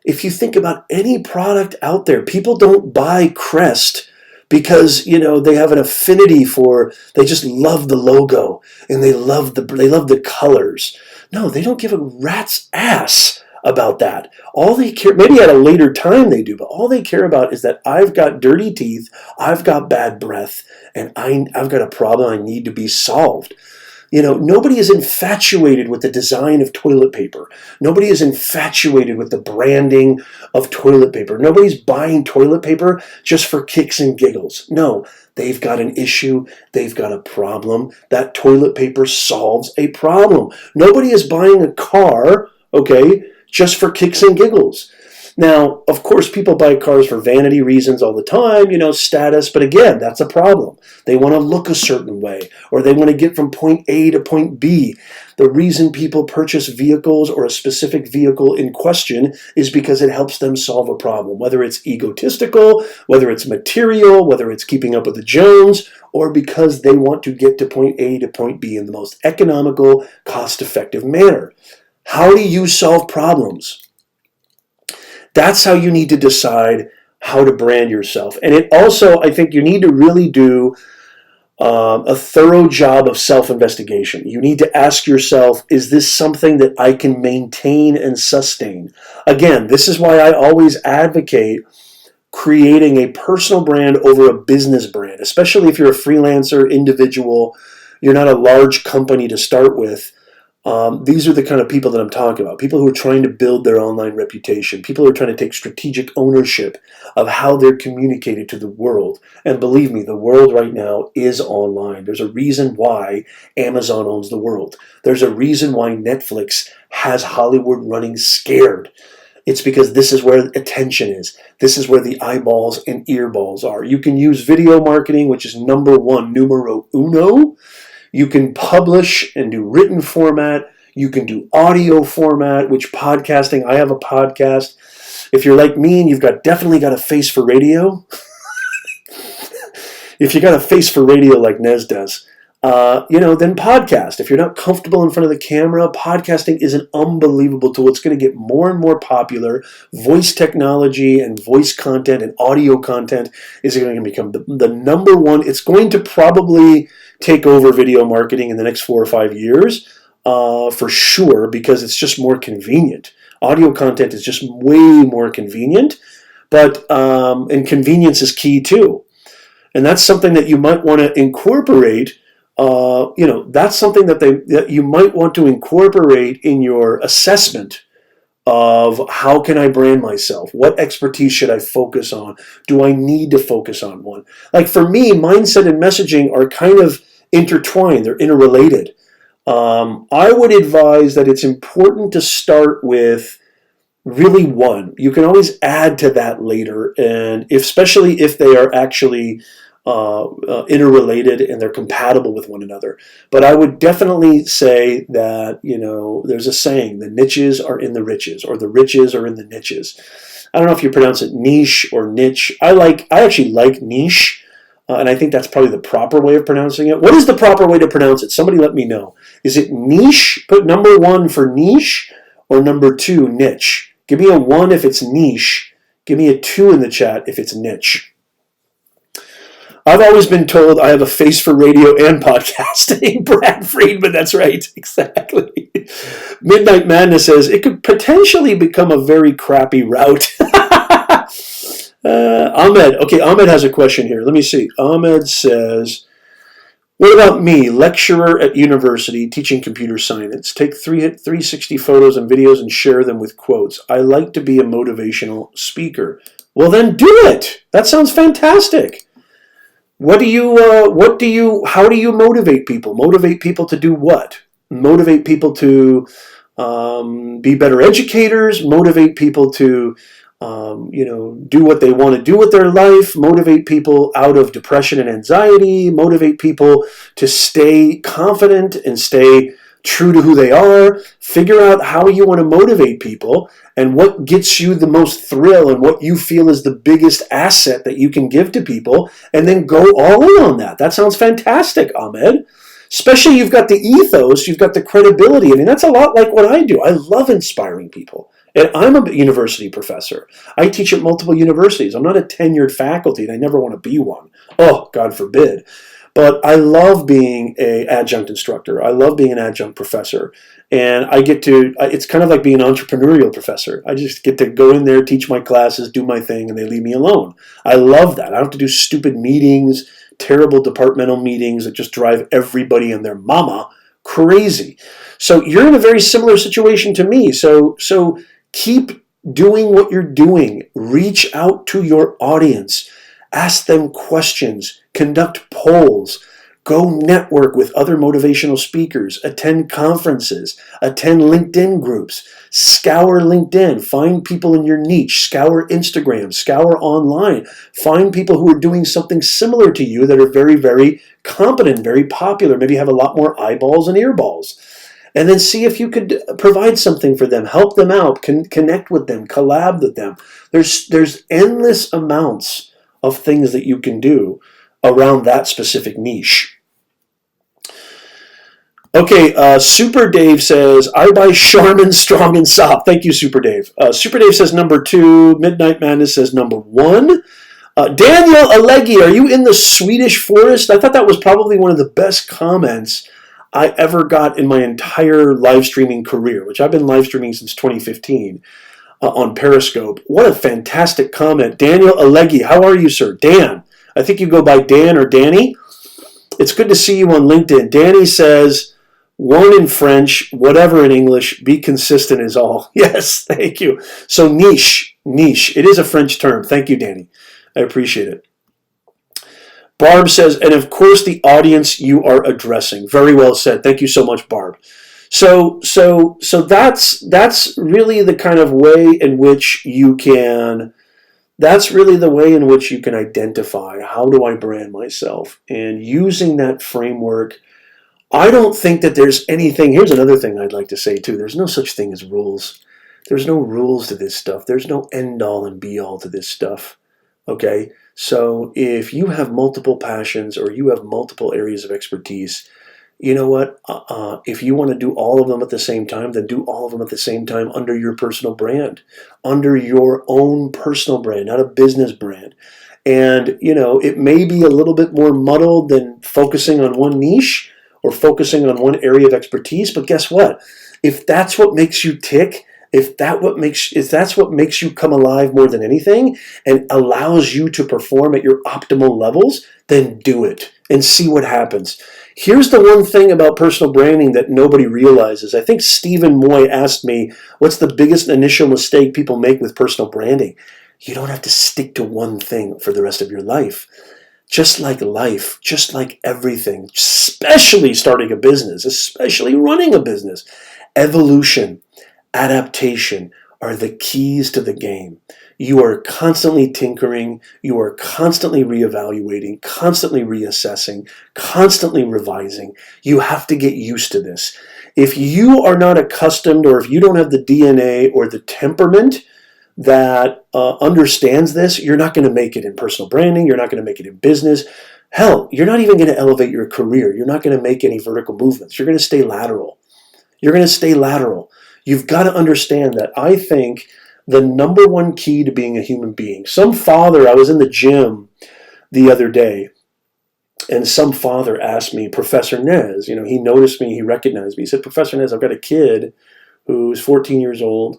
If you think about any product out there, people don't buy Crest because they have an affinity they just love the logo and they love the colors. No, they don't give a rat's ass about that. All they care, maybe at a later time they do, but all they care about is that I've got dirty teeth, I've got bad breath, and I've got a problem I need to be solved. Nobody is infatuated with the design of toilet paper. Nobody is infatuated with the branding of toilet paper. Nobody's buying toilet paper just for kicks and giggles. No, they've got an issue. They've got a problem. That toilet paper solves a problem. Nobody is buying a car, just for kicks and giggles. Now, of course, people buy cars for vanity reasons all the time, status, but again, that's a problem. They want to look a certain way, or they want to get from point A to point B. The reason people purchase vehicles or a specific vehicle in question is because it helps them solve a problem, whether it's egotistical, whether it's material, whether it's keeping up with the Jones, or because they want to get to point A to point B in the most economical, cost-effective manner. How do you solve problems? That's how you need to decide how to brand yourself. And it also, I think you need to really do a thorough job of self-investigation. You need to ask yourself, is this something that I can maintain and sustain? Again, this is why I always advocate creating a personal brand over a business brand, especially if you're a freelancer, individual, you're not a large company to start with. These are the kind of people that I'm talking about. People who are trying to build their online reputation. People who are trying to take strategic ownership of how they're communicated to the world. And believe me, the world right now is online. There's a reason why Amazon owns the world. There's a reason why Netflix has Hollywood running scared. It's because this is where attention is. This is where the eyeballs and earballs are. You can use video marketing, which is number one, numero uno. You can publish and do written format. You can do audio format, which podcasting, I have a podcast. If you're like me and you've definitely got a face for radio, if you got a face for radio like Nez does, then podcast. If you're not comfortable in front of the camera, podcasting is an unbelievable tool. It's going to get more and more popular. Voice technology and voice content and audio content is going to become the number one. It's going to probably take over video marketing in the next 4 or 5 years, for sure, because it's just more convenient. Audio content is just way more convenient, and convenience is key too. And that's something that you might want to incorporate. That's something that you might want to incorporate in your assessment of how can I brand myself? What expertise should I focus on? Do I need to focus on one? Like for me, mindset and messaging are kind of intertwined. They're interrelated. I would advise that it's important to start with really one. You can always add to that later, and especially if they are actually interrelated and they're compatible with one another. But I would definitely say that, there's a saying, the niches are in the riches, or the riches are in the niches. I don't know if you pronounce it niche or niche. I actually like niche, and I think that's probably the proper way of pronouncing it. What is the proper way to pronounce it? Somebody let me know. Is it niche? Put number 1 for niche, or number 2, niche? Give me a 1 if it's niche. Give me a 2 in the chat if it's niche. I've always been told I have a face for radio and podcasting. Brad Friedman, that's right, exactly. Midnight Madness says, it could potentially become a very crappy route. Ahmed has a question here. Let me see. Ahmed says, what about me, lecturer at university, teaching computer science? Take 360 photos and videos and share them with quotes. I like to be a motivational speaker. Well, then do it. That sounds fantastic. How do you motivate people? Motivate people to do what? Motivate people to be better educators, motivate people to do what they want to do with their life, motivate people out of depression and anxiety, motivate people to stay confident and stay true to who they are. Figure out how you want to motivate people and what gets you the most thrill and what you feel is the biggest asset that you can give to people, and then go all in on that. That sounds fantastic, Ahmed. Especially you've got the ethos, you've got the credibility. I mean, that's a lot like what I do. I love inspiring people. And I'm a university professor. I teach at multiple universities. I'm not a tenured faculty, and I never want to be one. Oh, God forbid. But I love being an adjunct instructor. I love being an adjunct professor. And it's kind of like being an entrepreneurial professor. I just get to go in there, teach my classes, do my thing, and they leave me alone. I love that. I don't have to do stupid meetings, terrible departmental meetings that just drive everybody and their mama crazy. So you're in a very similar situation to me. So keep doing what you're doing. Reach out to your audience. Ask them questions. Conduct polls. Go network with other motivational speakers, attend conferences, attend LinkedIn groups, scour LinkedIn, find people in your niche, scour Instagram, scour online, find people who are doing something similar to you that are very, very competent, very popular, maybe have a lot more eyeballs and earballs. And then see if you could provide something for them, help them out, connect with them, collab with them. There's endless amounts of things that you can do around that specific niche. Okay, Super Dave says, I buy Charmin Strong and Soft. Thank you, Super Dave. Super Dave says number 2. Midnight Madness says number 1. Daniel Alleghi, are you in the Swedish forest? I thought that was probably one of the best comments I ever got in my entire live streaming career, which I've been live streaming since 2015 on Periscope. What a fantastic comment. Daniel Alleghi, how are you, sir? Dan. I think you go by Dan or Danny. It's good to see you on LinkedIn. Danny says, 1 in French, whatever in English, be consistent is all. Yes, thank you. So niche. It is a French term. Thank you, Danny. I appreciate it. Barb says, and of course the audience you are addressing. Very well said. Thank you so much, Barb. So that's really the kind of way in which you can, that's really the way in which you can identify, how do I brand myself? And using that framework, I don't think that there's anything, here's another thing I'd like to say too, there's no such thing as rules. There's no rules to this stuff. There's no end all and be all to this stuff. Okay? So if you have multiple passions or you have multiple areas of expertise, you know what? If you want to do all of them at the same time, then do all of them at the same time under your personal brand, under your own personal brand, not a business brand. And, you know, it may be a little bit more muddled than focusing on one niche or focusing on one area of expertise. But guess what? If that's what makes you tick, if that's what makes you come alive more than anything and allows you to perform at your optimal levels, then do it and see what happens. Here's the one thing about personal branding that nobody realizes. I think Stephen Moy asked me, what's the biggest initial mistake people make with personal branding? You don't have to stick to one thing for the rest of your life. Just like life, just like everything, especially starting a business, especially running a business, evolution, adaptation are the keys to the game. You are constantly tinkering, you are constantly reevaluating, constantly reassessing, constantly revising. You have to get used to this. If you are not accustomed, or if you don't have the DNA or the temperament that understands this, you're not going to make it in personal branding, you're not going to make it in business. Hell, you're not even going to elevate your career. You're not going to make any vertical movements. You're going to stay lateral. You've got to understand that. I think the number one key to being a human being, I was in the gym the other day, and some father asked me, Professor Nez, he noticed me, he recognized me. He said, Professor Nez, I've got a kid who's 14 years old.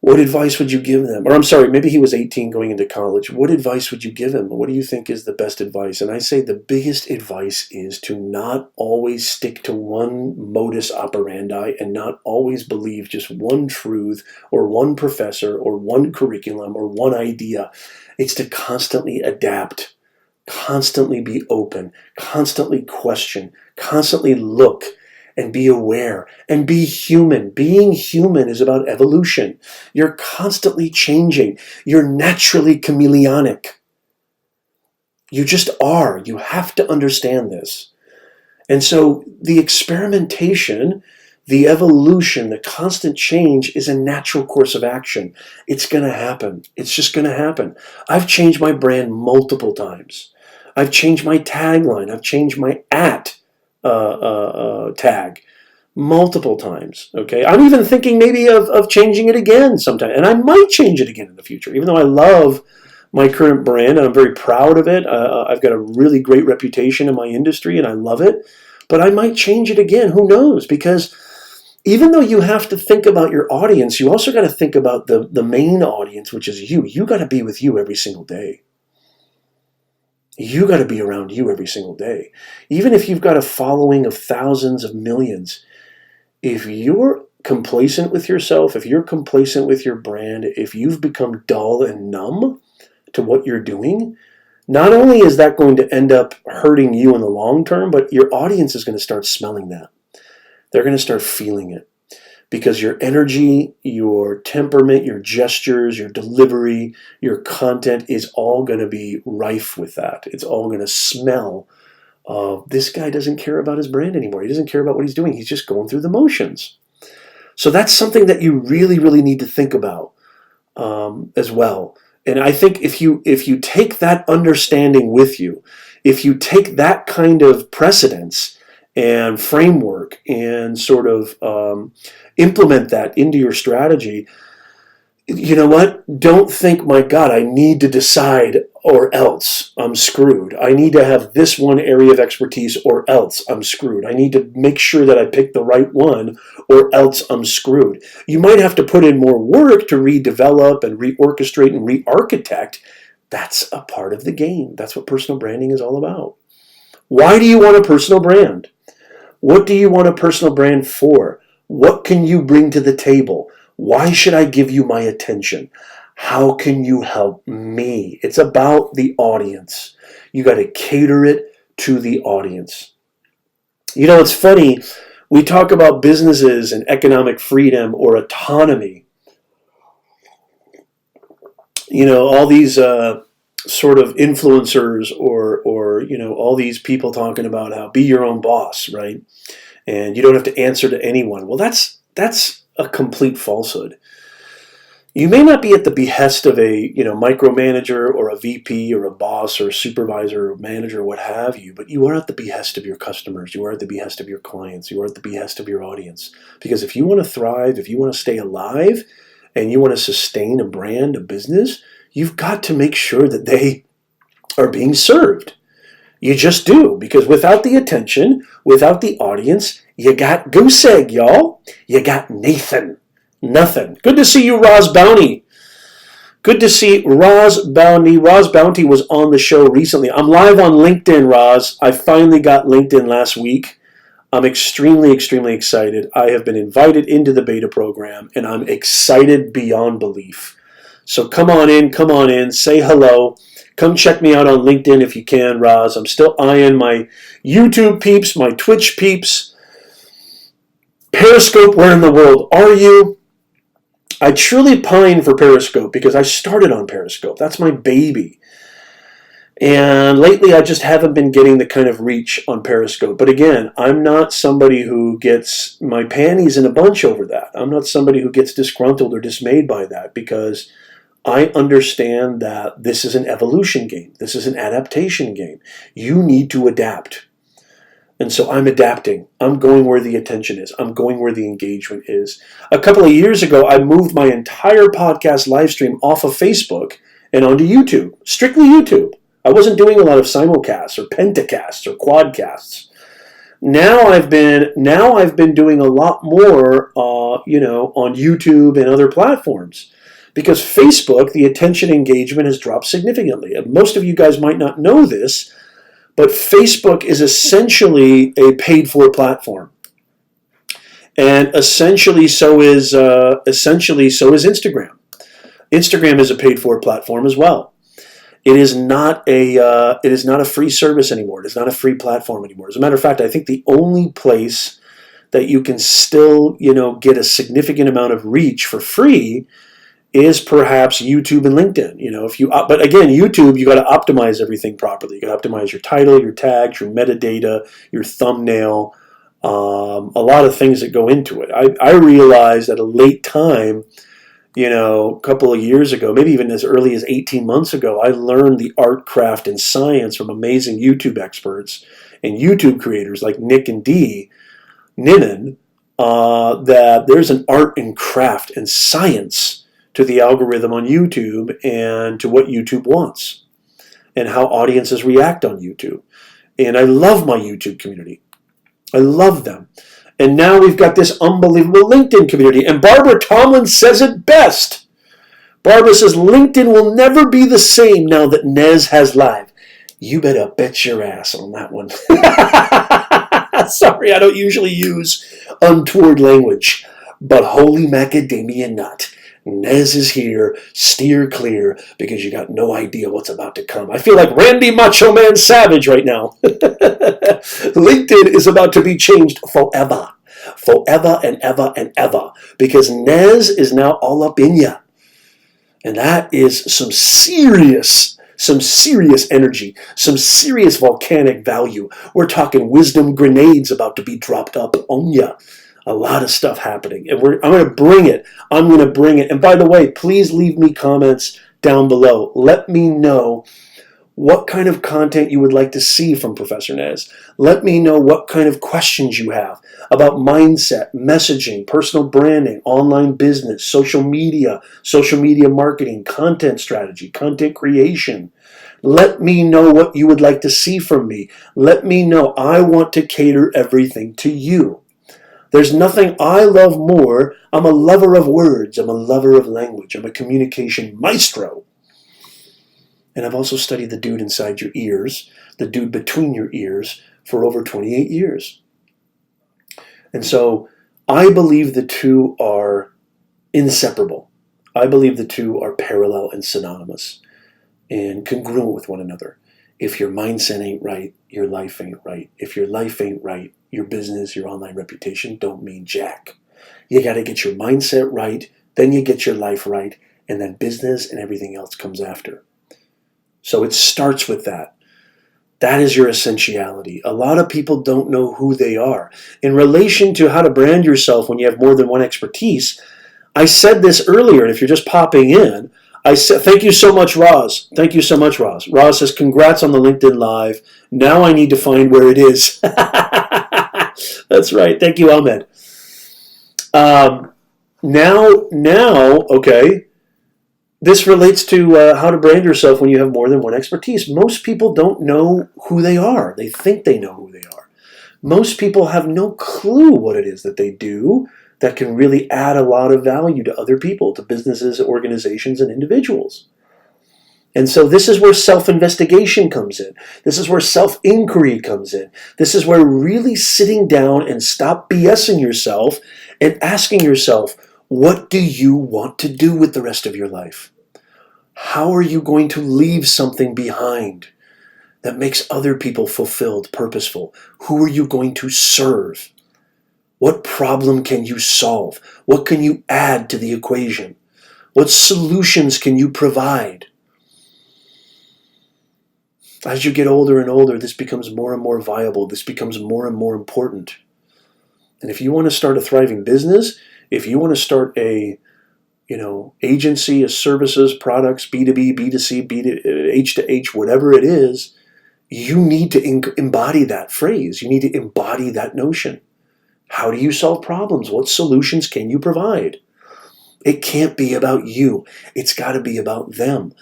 What advice would you give them? Or I'm sorry, maybe he was 18 going into college. What advice would you give him? What do you think is the best advice? And I say the biggest advice is to not always stick to one modus operandi and not always believe just one truth or one professor or one curriculum or one idea. It's to constantly adapt, constantly be open, constantly question, constantly look, and be aware, and be human. Being human is about evolution. You're constantly changing. You're naturally chameleonic. You just are. You have to understand this. And so the experimentation, the evolution, the constant change is a natural course of action. It's going to happen. It's just going to happen. I've changed my brand multiple times. I've changed my tagline. I've changed my tag multiple times. Okay, I'm even thinking maybe of changing it again sometime, and I might change it again in the future. Even though I love my current brand and I'm very proud of it, I've got a really great reputation in my industry, and I love it. But I might change it again. Who knows? Because even though you have to think about your audience, you also got to think about the main audience, which is you. You got to be with you every single day. You got to be around you every single day. Even if you've got a following of thousands of millions, if you're complacent with yourself, if you're complacent with your brand, if you've become dull and numb to what you're doing, not only is that going to end up hurting you in the long term, but your audience is going to start smelling that. They're going to start feeling it because your energy, your temperament, your gestures, your delivery, your content is all going to be rife with that. It's all going to smell of this guy doesn't care about his brand anymore. He doesn't care about what he's doing. He's just going through the motions. So that's something that you really, really need to think about as well. And I think if you take that understanding with you, if you take that kind of precedence and framework and sort of implement that into your strategy, you know what? Don't think, my God, I need to decide or else I'm screwed. I need to have this one area of expertise or else I'm screwed. I need to make sure that I pick the right one or else I'm screwed. You might have to put in more work to redevelop and reorchestrate and re-architect. That's a part of the game. That's what personal branding is all about. Why do you want a personal brand? What do you want a personal brand for? What can you bring to the table? Why should I give you my attention? How can you help me? It's about the audience. You got to cater it to the audience. You know, it's funny. We talk about businesses and economic freedom or autonomy. You know, all these sort of influencers or you know, all these people talking about how be your own boss, right? And you don't have to answer to anyone. Well, that's a complete falsehood. You may not be at the behest of a micromanager or a VP or a boss or a supervisor or manager or what have you, but you are at the behest of your customers. You are at the behest of your clients. You are at the behest of your audience. Because if you want to thrive, if you want to stay alive, and you want to sustain a brand, a business, you've got to make sure that they are being served. You just do, because without the attention, without the audience, you got goose egg, y'all. You got Nathan. Nothing. Good to see you, Roz Bounty. Good to see Roz Bounty. Roz Bounty was on the show recently. I'm live on LinkedIn, Roz. I finally got LinkedIn last week. I'm extremely, extremely excited. I have been invited into the beta program, and I'm excited beyond belief. So come on in, say hello. Come check me out on LinkedIn if you can, Roz. I'm still eyeing my YouTube peeps, my Twitch peeps. Periscope, where in the world are you? I truly pine for Periscope because I started on Periscope. That's my baby. And lately I just haven't been getting the kind of reach on Periscope. But again, I'm not somebody who gets my panties in a bunch over that. I'm not somebody who gets disgruntled or dismayed by that because I understand that this is an evolution game. This is an adaptation game. You need to adapt. And so I'm adapting. I'm going where the attention is. I'm going where the engagement is. A couple of years ago, I moved my entire podcast live stream off of Facebook and onto YouTube, strictly YouTube. I wasn't doing a lot of simulcasts or pentacasts or quadcasts. Now I've been doing a lot more, on YouTube and other platforms. Because Facebook, the attention engagement has dropped significantly. And most of you guys might not know this, but Facebook is essentially a paid-for platform, and essentially so is Instagram. Instagram is a paid-for platform as well. It is not a free service anymore. It is not a free platform anymore. As a matter of fact, I think the only place that you can still get a significant amount of reach for free is perhaps YouTube and LinkedIn. But again, YouTube, you got to optimize everything properly. You got to optimize your title, your tags, your metadata, your thumbnail, a lot of things that go into it. I realized at a late time, a couple of years ago, maybe even as early as 18 months ago, I learned the art, craft, and science from amazing YouTube experts and YouTube creators like Nick and Dee Ninan, that there's an art and craft and science to the algorithm on YouTube and to what YouTube wants and how audiences react on YouTube. And I love my YouTube community. I love them. And now we've got this unbelievable LinkedIn community. And Barbara Tomlin says it best. Barbara says, LinkedIn will never be the same now that Nez has live. You better bet your ass on that one. Sorry, I don't usually use untoward language. But holy macadamia nut. Nez is here. Steer clear because you got no idea what's about to come. I feel like Randy Macho Man Savage right now. LinkedIn is about to be changed forever. Forever and ever and ever. Because Nez is now all up in ya. And that is some serious energy, some serious volcanic value. We're talking wisdom grenades about to be dropped up on ya. A lot of stuff happening. And I'm going to bring it. I'm going to bring it. And by the way, please leave me comments down below. Let me know what kind of content you would like to see from Professor Nez. Let me know what kind of questions you have about mindset, messaging, personal branding, online business, social media marketing, content strategy, content creation. Let me know what you would like to see from me. Let me know. I want to cater everything to you. There's nothing I love more. I'm a lover of words. I'm a lover of language. I'm a communication maestro. And I've also studied the dude inside your ears, the dude between your ears, for over 28 years. And so I believe the two are inseparable. I believe the two are parallel and synonymous and congruent with one another. If your mindset ain't right, your life ain't right. If your life ain't right, your business, your online reputation don't mean jack. You got to get your mindset right, then you get your life right, and then business and everything else comes after. So it starts with that. That is your essentiality. A lot of people don't know who they are. In relation to how to brand yourself when you have more than one expertise, I said this earlier, and if you're just popping in, I said, thank you so much, Roz. Thank you so much, Roz. Roz says, congrats on the LinkedIn Live. Now I need to find where it is. That's right. Thank you, Ahmed. Okay. This relates to how to brand yourself when you have more than one expertise. Most people don't know who they are. They think they know who they are. Most people have no clue what it is that they do that can really add a lot of value to other people, to businesses, organizations, and individuals. And so this is where self-investigation comes in. This is where self-inquiry comes in. This is where really sitting down and stop BSing yourself and asking yourself, what do you want to do with the rest of your life? How are you going to leave something behind that makes other people fulfilled, purposeful? Who are you going to serve? What problem can you solve? What can you add to the equation? What solutions can you provide? As you get older and older, this becomes more and more viable. This becomes more and more important. And if you want to start a thriving business, if you want to start a agency, a services, products, B2B, B2C, H to H, whatever it is, you need to embody that phrase. You need to embody that notion. How do you solve problems? What solutions can you provide? It can't be about you. It's got to be about them.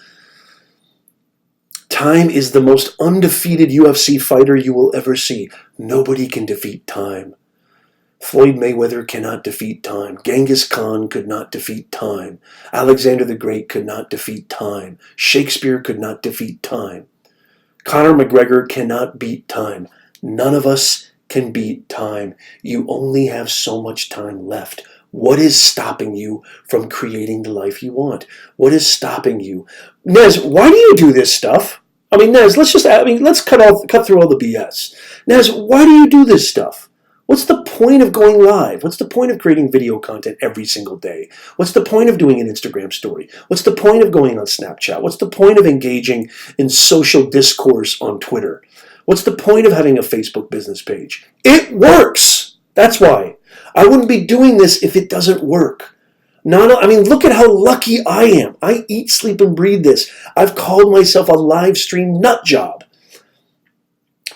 Time is the most undefeated UFC fighter you will ever see. Nobody can defeat time. Floyd Mayweather cannot defeat time. Genghis Khan could not defeat time. Alexander the Great could not defeat time. Shakespeare could not defeat time. Conor McGregor cannot beat time. None of us can beat time. You only have so much time left. What is stopping you from creating the life you want? What is stopping you? Nez, why do you do this stuff? I mean, Nez, let's cut through all the BS. Nez, why do you do this stuff? What's the point of going live? What's the point of creating video content every single day? What's the point of doing an Instagram story? What's the point of going on Snapchat? What's the point of engaging in social discourse on Twitter? What's the point of having a Facebook business page? It works. That's why. I wouldn't be doing this if it doesnn't work. Look at how lucky I am. I eat, sleep, and breathe this. I've called myself a live stream nut job.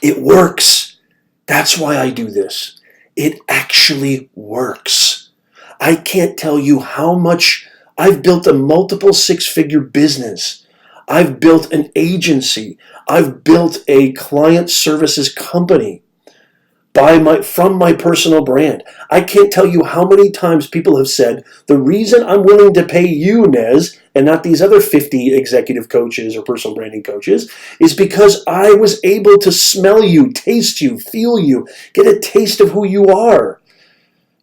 It works. That's why I do this. It actually works. I can't tell you how much I've built a multiple six-figure business. I've built an agency. I've built a client services company from my personal brand. I can't tell you how many times people have said, the reason I'm willing to pay you, Nez, and not these other 50 executive coaches or personal branding coaches, is because I was able to smell you, taste you, feel you, get a taste of who you are.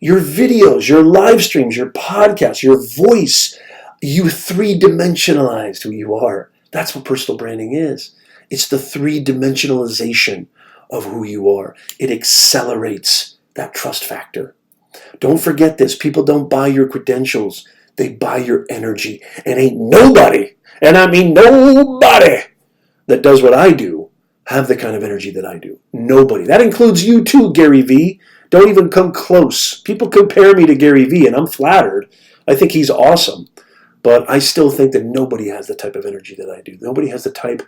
Your videos, your live streams, your podcasts, your voice. You three-dimensionalized who you are. That's what personal branding is. It's the three-dimensionalization of who you are. It accelerates that trust factor. Don't forget this. People don't buy your credentials. They buy your energy. And ain't nobody, and I mean nobody, that does what I do have the kind of energy that I do. Nobody. That includes you too, Gary Vee. Don't even come close. People compare me to Gary Vee, and I'm flattered. I think he's awesome. But I still think that nobody has the type of energy that I do. Nobody has the type.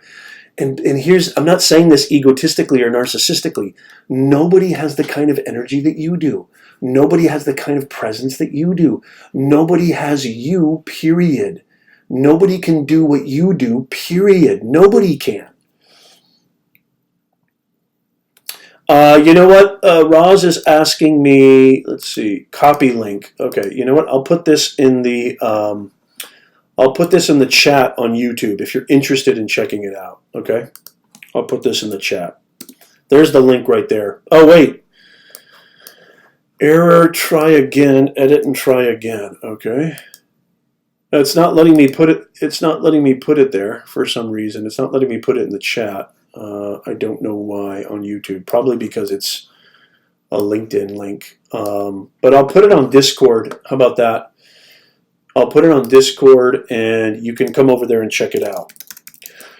And here's, I'm not saying this egotistically or narcissistically. Nobody has the kind of energy that you do. Nobody has the kind of presence that you do. Nobody has you, period. Nobody can do what you do, period. Nobody can. You know what? Roz is asking me, let's see, copy link. Okay, you know what? I'll put this in the chat on YouTube if you're interested in checking it out. Okay, I'll put this in the chat. There's the link right there. Oh wait, error. Try again. Edit and try again. Okay, it's not letting me put it. It's not letting me put it there for some reason. It's not letting me put it in the chat. I don't know why on YouTube. Probably because it's a LinkedIn link. But I'll put it on Discord. How about that? I'll put it on Discord, and you can come over there and check it out.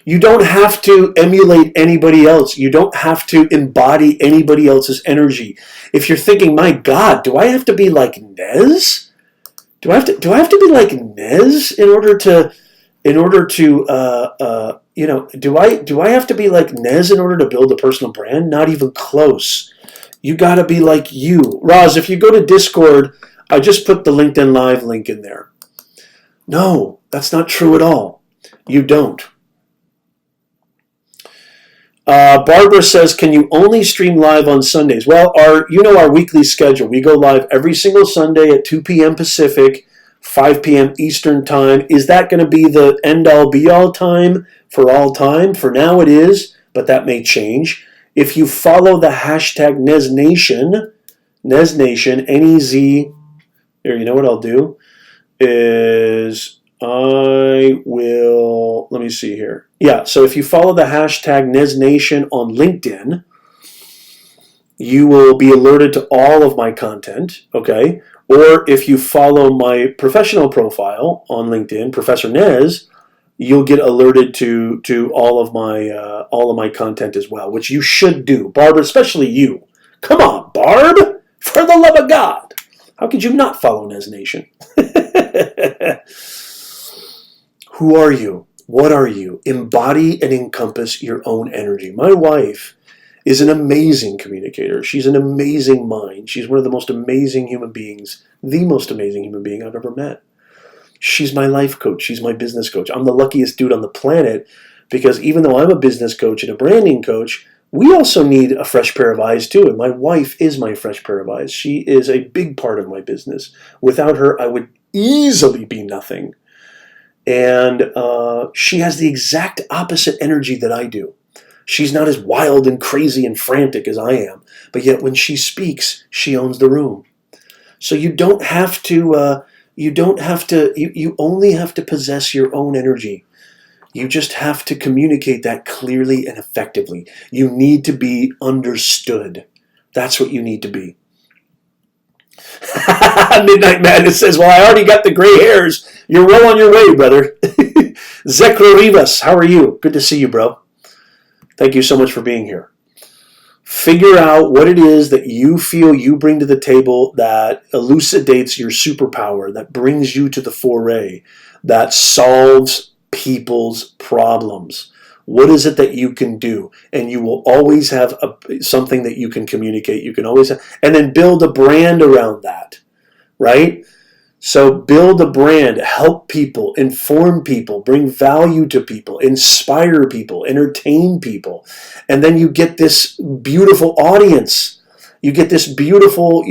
You don't have to emulate anybody else. You don't have to embody anybody else's energy. If you're thinking, my God, do I have to be like Nez? Do I have to be like Nez in order to you know, do I have to be like Nez in order to build a personal brand? Not even close. You got to be like you. Roz, if you go to Discord, I just put the LinkedIn Live link in there. No, that's not true at all. You don't. Barbara says, can you only stream live on Sundays? Well, our weekly schedule. We go live every single Sunday at 2 p.m. Pacific, 5 p.m. Eastern time. Is that going to be the end-all, be-all time for all time? For now it is, but that may change. If you follow the hashtag NezNation, N-E-Z, there, you know what I'll do? Is I will, let me see here. Yeah, so if you follow the hashtag NezNation on LinkedIn, you will be alerted to all of my content, okay? Or if you follow my professional profile on LinkedIn, Professor Nez, you'll get alerted to all of my content as well, which you should do. Barb, especially you. Come on, Barb, for the love of God. How could you not follow Nez Nation? Who are you? What are you? Embody and encompass your own energy. My wife is an amazing communicator. She's an amazing mind. She's one of the most amazing human beings, the most amazing human being I've ever met. She's my life coach. She's my business coach. I'm the luckiest dude on the planet because even though I'm a business coach and a branding coach, we also need a fresh pair of eyes too. And my wife is my fresh pair of eyes. She is a big part of my business. Without her, I would easily be nothing. And she has the exact opposite energy that I do. She's not as wild and crazy and frantic as I am. But yet when she speaks, she owns the room. So you don't have to, you only have to possess your own energy. You just have to communicate that clearly and effectively. You need to be understood. That's what you need to be. Midnight Madness says, well, I already got the gray hairs. You're well on your way, brother. Zekro Rivas, how are you? Good to see you, bro. Thank you so much for being here. Figure out what it is that you feel you bring to the table that elucidates your superpower, that brings you to the foray, that solves people's problems. What is it that you can do? And you will always have something that you can communicate. You can always have, and then build a brand around that, right? So build a brand, help people, inform people, bring value to people, inspire people, entertain people. And then you get this beautiful audience. You get this beautiful,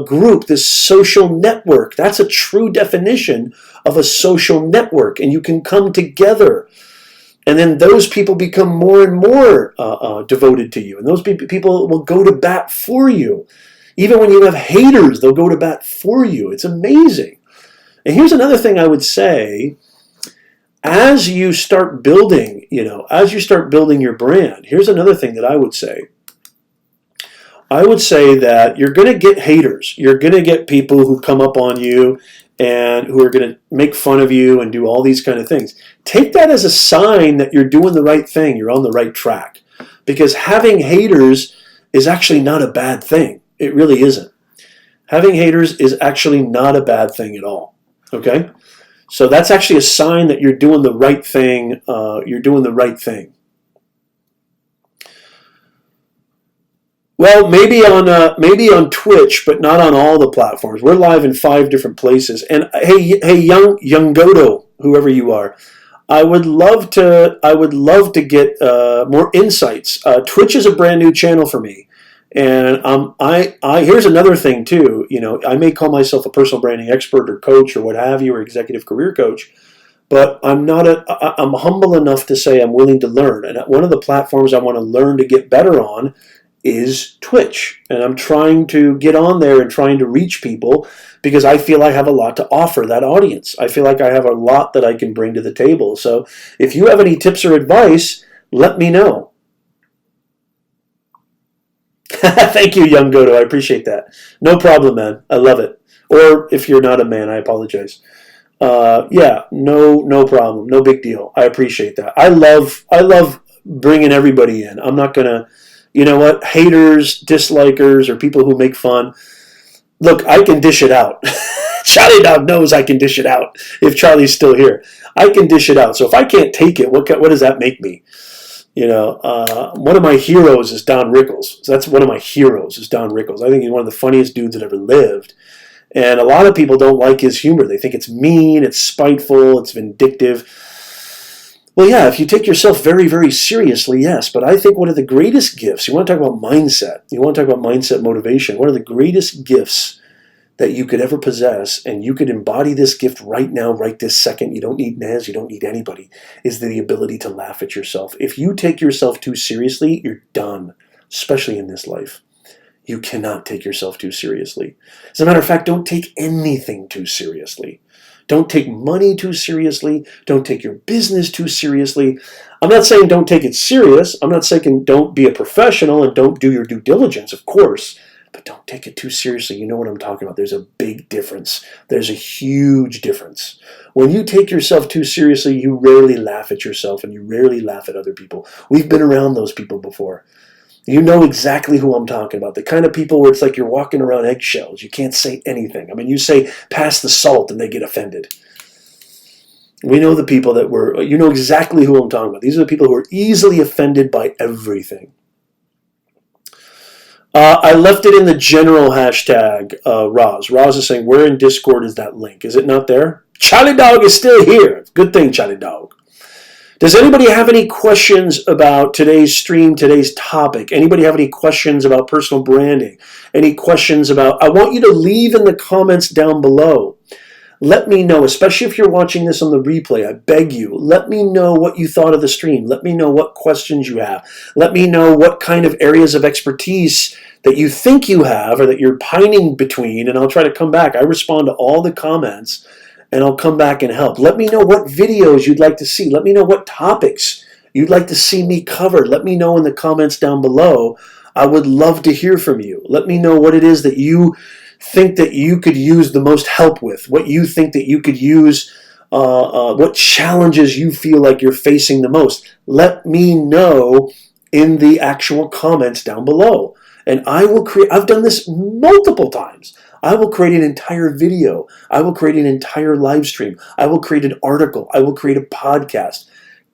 group, this social network. That's a true definition of a social network. And you can come together. And then those people become more and more devoted to you. And those people will go to bat for you. Even when you have haters, they'll go to bat for you. It's amazing. And here's another thing I would say. As you start building, as you start building your brand, here's another thing that I would say. I would say that you're going to get haters. You're going to get people who come up on you and who are going to make fun of you and do all these kind of things. Take that as a sign that you're doing the right thing. You're on the right track. Because having haters is actually not a bad thing. It really isn't. Having haters is actually not a bad thing at all. Okay? So that's actually a sign that you're doing the right thing. You're doing the right thing. Well, maybe on Twitch, but not on all the platforms. We're live in 5 different places. And hey, young Godo, whoever you are, I would love to get more insights. Twitch is a brand new channel for me, and here's another thing too. I may call myself a personal branding expert or coach or what have you, or executive career coach, but I'm humble enough to say I'm willing to learn. And one of the platforms I want to learn to get better on is Twitch. And I'm trying to get on there and trying to reach people because I feel I have a lot to offer that audience. I feel like I have a lot that I can bring to the table. So if you have any tips or advice, let me know. Thank you, young Godo. I appreciate that. No problem, man. I love it. Or if you're not a man, I apologize. Yeah, no problem. No big deal. I appreciate that. I love bringing everybody in. I'm not going to, you know what, haters, dislikers, or people who make fun. Look, I can dish it out. Charlie Dog knows I can dish it out. If Charlie's still here, I can dish it out. So if I can't take it, what does that make me? One of my heroes is Don Rickles. So that's one of my heroes is Don Rickles. I think he's one of the funniest dudes that ever lived. And a lot of people don't like his humor. They think it's mean, it's spiteful, it's vindictive. Well, yeah, if you take yourself very, very seriously, yes. But I think one of the greatest gifts, you want to talk about mindset, you want to talk about mindset motivation, one of the greatest gifts that you could ever possess, and you could embody this gift right now, right this second, you don't need Nez, you don't need anybody, is the ability to laugh at yourself. If you take yourself too seriously, you're done, especially in this life. You cannot take yourself too seriously. As a matter of fact, don't take anything too seriously. Don't take money too seriously. Don't take your business too seriously. I'm not saying don't take it serious. I'm not saying don't be a professional and don't do your due diligence, of course. But don't take it too seriously. You know what I'm talking about. There's a big difference. There's a huge difference. When you take yourself too seriously, you rarely laugh at yourself and you rarely laugh at other people. We've been around those people before. You know exactly who I'm talking about. The kind of people where it's like you're walking around eggshells. You can't say anything. I mean, you say, pass the salt, and they get offended. We know the people that you know exactly who I'm talking about. These are the people who are easily offended by everything. I left it in the general hashtag, Roz. Roz is saying, where in Discord is that link? Is it not there? Charlie Dog is still here. Good thing, Charlie Dog. Does anybody have any questions about today's stream, today's topic? Anybody have any questions about personal branding? Any questions about, I want you to leave in the comments down below. Let me know, especially if you're watching this on the replay, I beg you, let me know what you thought of the stream. Let me know what questions you have. Let me know what kind of areas of expertise that you think you have or that you're pining between, and I'll try to come back. I respond to all the comments, and I'll come back and help. Let me know what videos you'd like to see. Let me know what topics you'd like to see me cover. Let me know in the comments down below. I would love to hear from you. Let me know what it is that you think that you could use the most help with, what you think that you could use, what challenges you feel like you're facing the most. Let me know in the actual comments down below. And I will create, I've done this multiple times. I will create an entire video. I will create an entire live stream. I will create an article. I will create a podcast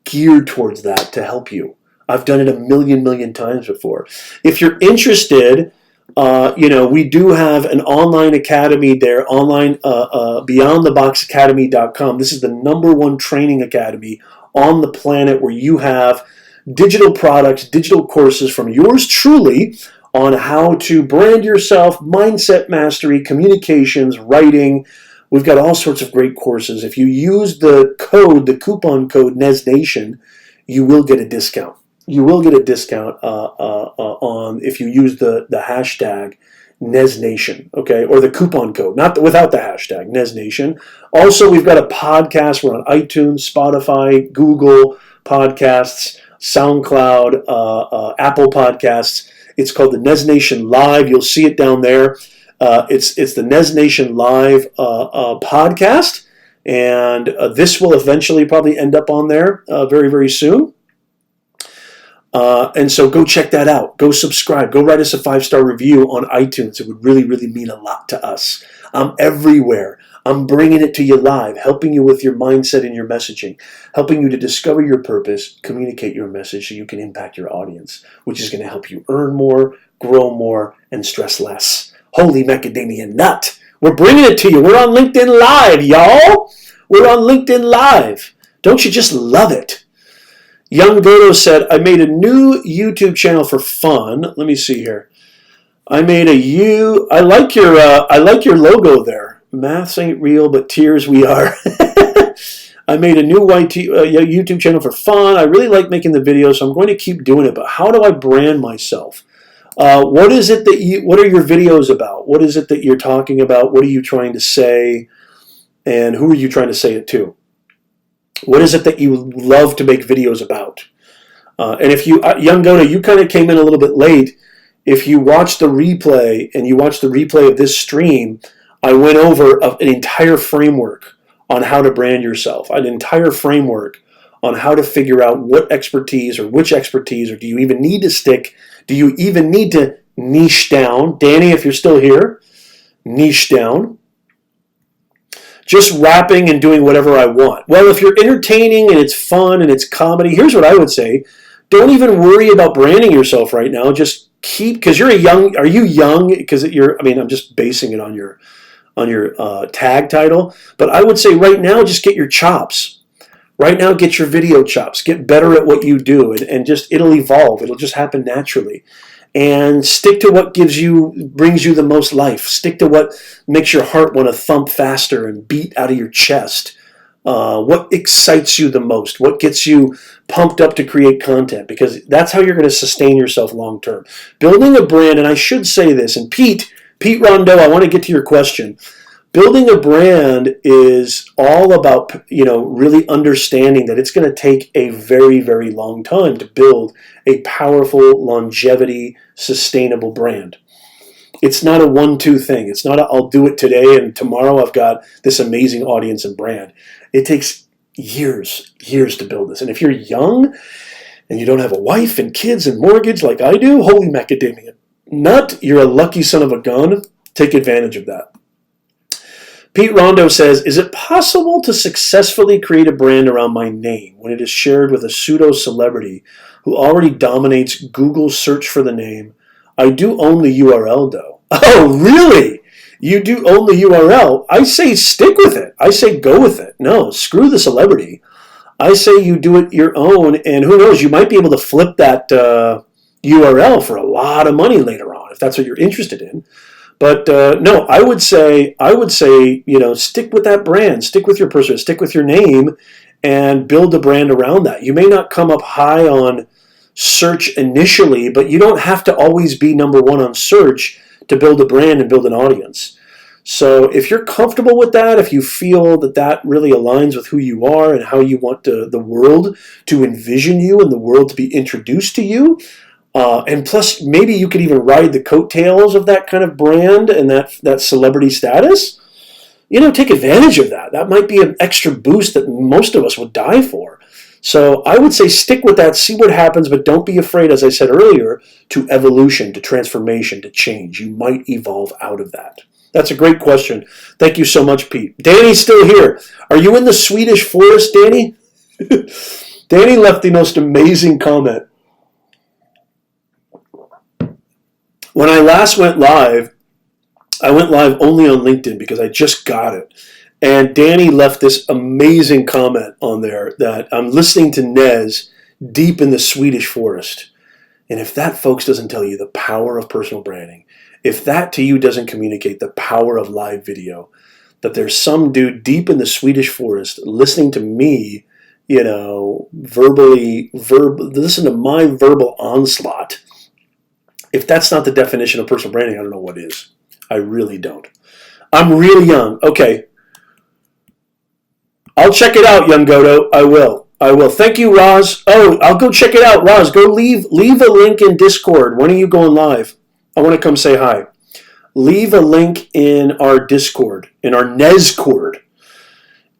geared towards that to help you. I've done it a million times before. If you're interested, we do have an online academy there, online, beyondtheboxacademy.com. This is the #1 training academy on the planet where you have digital products, digital courses from yours truly on how to brand yourself, mindset mastery, communications, writing. We've got all sorts of great courses. If you use the coupon code NESNation, you will get a discount. You will get a discount on if you use the hashtag Nez Nation, okay, or the coupon code, without the hashtag, Nez Nation. Also, we've got a podcast. We're on iTunes, Spotify, Google Podcasts, SoundCloud, Apple Podcasts. It's called the Nez Nation Live. You'll see it down there. It's the Nez Nation Live podcast, and this will eventually probably end up on there very, very soon. And so go check that out. Go subscribe. Go write us a 5-star review on iTunes. It would really, really mean a lot to us. I'm everywhere. I'm bringing it to you live, helping you with your mindset and your messaging, helping you to discover your purpose, communicate your message so you can impact your audience, which is going to help you earn more, grow more, and stress less. Holy macadamia nut. We're bringing it to you. We're on LinkedIn Live, y'all. We're on LinkedIn Live. Don't you just love it? Young Dodo said, I made a new YouTube channel for fun. Let me see here. I like your logo there. Maths ain't real, but tears we are. I made a new YouTube channel for fun. I really like making the videos, so I'm going to keep doing it. But how do I brand myself? What are your videos about? What is it that you're talking about? What are you trying to say? And who are you trying to say it to? What is it that you love to make videos about? And if you, Young Dodo, you kind of came in a little bit late. If you watch the replay and you watch the replay of this stream, I went over an entire framework on how to brand yourself, an entire framework on how to figure out what expertise or which expertise, or do you even need to stick? Do you even need to niche down? Danny, if you're still here, niche down. Just rapping and doing whatever I want. Well, if you're entertaining and it's fun and it's comedy, here's what I would say. Don't even worry about branding yourself right now. Just because are you young? Because I'm just basing it on your tag title. But I would say right now, just get your chops. Right now, get your video chops. Get better at what you do, and just it'll evolve. It'll just happen naturally. And stick to what brings you the most life. Stick to what makes your heart want to thump faster and beat out of your chest. What excites you the most? What gets you pumped up to create content? Because that's how you're going to sustain yourself long term. Building a brand, and I should say this, and Pete Rondeau, I want to get to your question. Building a brand is all about, really understanding that it's going to take a very, very long time to build a powerful, longevity, sustainable brand. It's not a 1-2 thing. It's not I'll do it today and tomorrow I've got this amazing audience and brand. It takes years to build this. And if you're young and you don't have a wife and kids and mortgage like I do, holy macadamia nut, you're a lucky son of a gun. Take advantage of that. Pete Rondo says, is it possible to successfully create a brand around my name when it is shared with a pseudo-celebrity who already dominates Google's search for the name? I do own the URL, though. Oh, really? You do own the URL? I say stick with it. I say go with it. No, screw the celebrity. I say you do it your own, and who knows, you might be able to flip that URL for a lot of money later on if that's what you're interested in. But no, I would say, stick with that brand, stick with your person, stick with your name, and build a brand around that. You may not come up high on search initially, but you don't have to always be number one on search to build a brand and build an audience. So if you're comfortable with that, if you feel that really aligns with who you are and how you want the world to envision you and the world to be introduced to you, and plus, maybe you could even ride the coattails of that kind of brand and that celebrity status. Take advantage of that. That might be an extra boost that most of us would die for. So I would say stick with that, see what happens, but don't be afraid, as I said earlier, to evolution, to transformation, to change. You might evolve out of that. That's a great question. Thank you so much, Pete. Danny's still here. Are you in the Swedish forest, Danny? Danny left the most amazing comment. When I last went live, I went live only on LinkedIn because I just got it. And Danny left this amazing comment on there that I'm listening to Nez deep in the Swedish forest. And if that, folks, doesn't tell you the power of personal branding, if that to you doesn't communicate the power of live video, that there's some dude deep in the Swedish forest listening to me, listen to my verbal onslaught, If that's not the definition of personal branding, I don't know what is. I really don't. I'm really young. Okay. I'll check it out, young Godo. I will. Thank you, Roz. Oh, I'll go check it out. Roz, go leave a link in Discord. When are you going live? I want to come say hi. Leave a link in our Discord, in our Nezcord.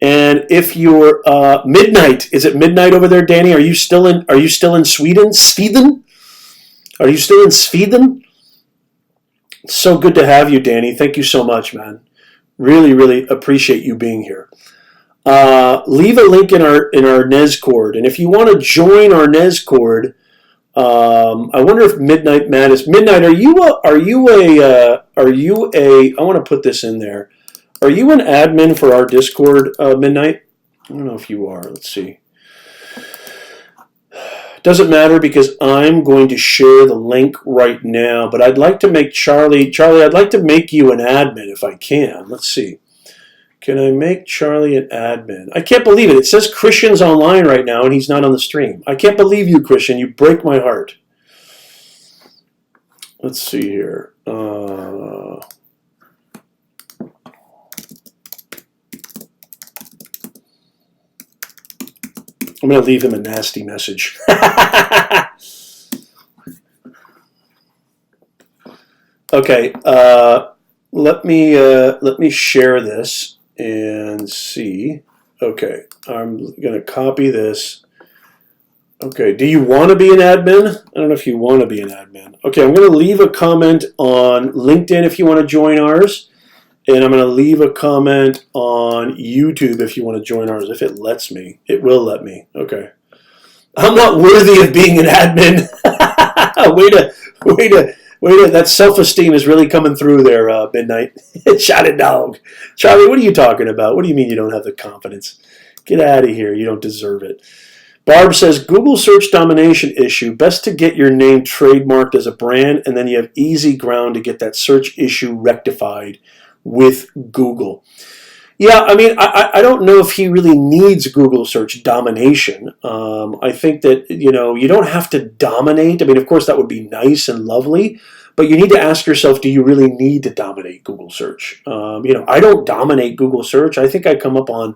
And if you're midnight, is it midnight over there, Danny? Are you still in Sweden? Sweden? Are you still in Sweden? It's so good to have you, Danny. Thank you so much, man. Really, really appreciate you being here. Leave a link in our Nezcord, and if you want to join our Nezcord, I wonder if Midnight Matt is Midnight. I want to put this in there. Are you an admin for our Discord, Midnight? I don't know if you are. Let's see. Doesn't matter because I'm going to share the link right now, but I'd like to make Charlie, I'd like to make you an admin if I can. Let's see. Can I make Charlie an admin? I can't believe it. It says Christian's online right now and he's not on the stream. I can't believe you, Christian. You break my heart. Let's see here. I'm going to leave him a nasty message. Okay, let me share this and see. Okay, I'm going to copy this. Okay, do you want to be an admin? I don't know if you want to be an admin. Okay, I'm going to leave a comment on LinkedIn if you want to join ours. And I'm going to leave a comment on YouTube if you want to join ours. If it lets me. It will let me. Okay. I'm not worthy of being an admin. Way to. That self-esteem is really coming through there, Midnight. Shot dog. Charlie, what are you talking about? What do you mean you don't have the confidence? Get out of here. You don't deserve it. Barb says, Google search domination issue. Best to get your name trademarked as a brand, and then you have easy ground to get that search issue rectified with Google. Yeah, I mean, I don't know if he really needs Google search domination. I think that, you don't have to dominate. I mean, of course, that would be nice and lovely, but you need to ask yourself, do you really need to dominate Google search? I don't dominate Google search. I think I come up on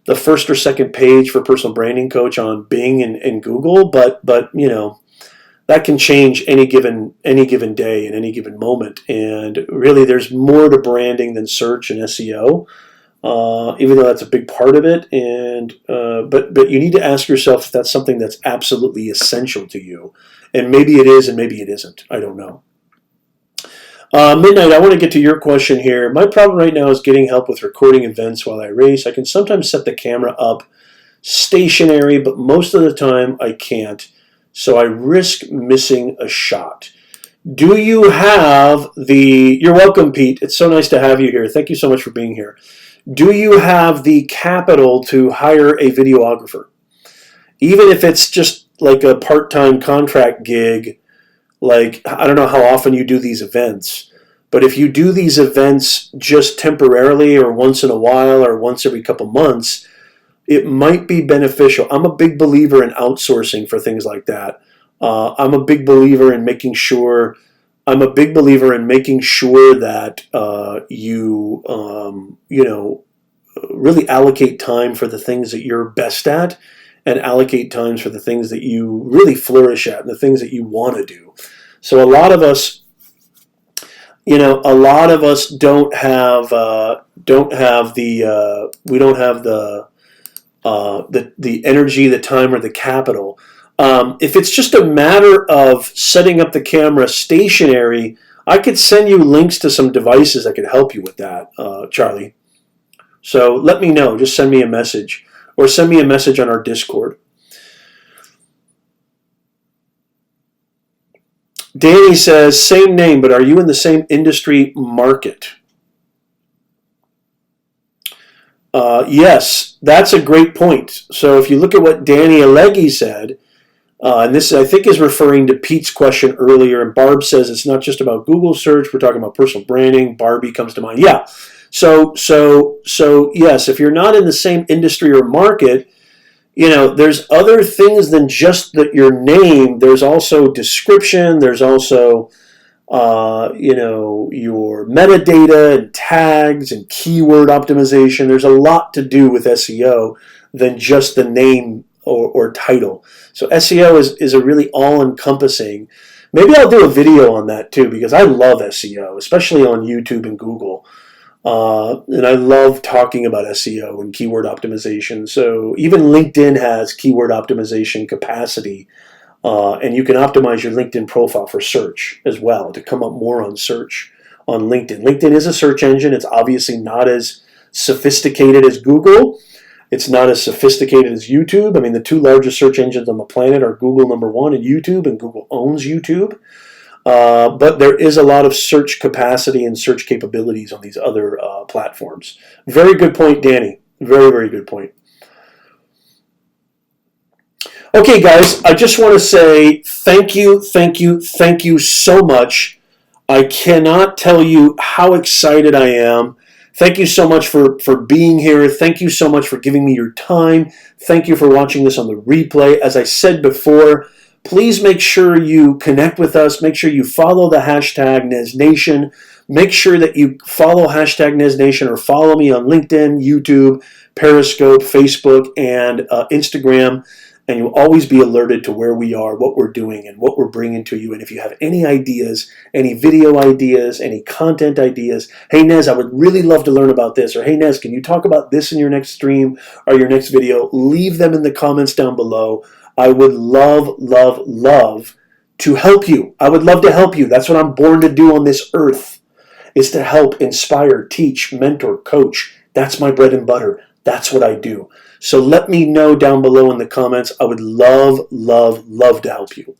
the first or second page for Personal Branding Coach on Bing and Google, but that can change any given day and any given moment. And really, there's more to branding than search and SEO, even though that's a big part of it. And but you need to ask yourself if that's something that's absolutely essential to you. And maybe it is, and maybe it isn't. I don't know. Midnight, I want to get to your question here. My problem right now is getting help with recording events while I race. I can sometimes set the camera up stationary, but most of the time I can't. So I risk missing a shot. Do you have You're welcome, Pete. It's so nice to have you here. Thank you so much for being here. Do you have the capital to hire a videographer? Even if it's just like a part-time contract gig, like, I don't know how often you do these events, but if you do these events just temporarily or once in a while or once every couple months, it might be beneficial. I'm a big believer in outsourcing for things like that. I'm a big believer in making sure that you really allocate time for the things that you're best at, and allocate times for the things that you really flourish at and the things that you want to do. So a lot of us don't have the energy, the time, or the capital. If it's just a matter of setting up the camera stationary, I could send you links to some devices that could help you with that, Charlie. So let me know. Just send me a message, or send me a message on our Discord. Danny says, same name, but are you in the same industry market? Yes, that's a great point. So if you look at what Danny Alleghi said, and this, I think, is referring to Pete's question earlier, and Barb says it's not just about Google search, we're talking about personal branding. Barbie comes to mind. Yeah. So yes, if you're not in the same industry or market, there's other things than just your name. There's also description. There's also your metadata and tags and keyword optimization. There's a lot to do with SEO than just the name or title. So SEO is a really all-encompassing. Maybe I'll do a video on that too, because I love SEO, especially on YouTube and Google. And I love talking about SEO and keyword optimization. So even LinkedIn has keyword optimization capacity. And you can optimize your LinkedIn profile for search as well to come up more on search on LinkedIn. LinkedIn is a search engine. It's obviously not as sophisticated as Google. It's not as sophisticated as YouTube. I mean, the two largest search engines on the planet are Google #1 and YouTube, and Google owns YouTube. But there is a lot of search capacity and search capabilities on these other platforms. Very good point, Danny. Very, very good point. Okay, guys, I just want to say thank you so much. I cannot tell you how excited I am. Thank you so much for being here. Thank you so much for giving me your time. Thank you for watching this on the replay. As I said before, please make sure you connect with us. Make sure you follow the hashtag NezNation. Make sure that you follow hashtag NezNation or follow me on LinkedIn, YouTube, Periscope, Facebook, and Instagram. And you'll always be alerted to where we are, what we're doing, and what we're bringing to you. And if you have any ideas, any video ideas, any content ideas, hey, Nez, I would really love to learn about this. Or, hey, Nez, can you talk about this in your next stream or your next video? Leave them in the comments down below. I would love to help you. I would love to help you. That's what I'm born to do on this earth, is to help, inspire, teach, mentor, coach. That's my bread and butter. That's what I do. So let me know down below in the comments. I would love to help you.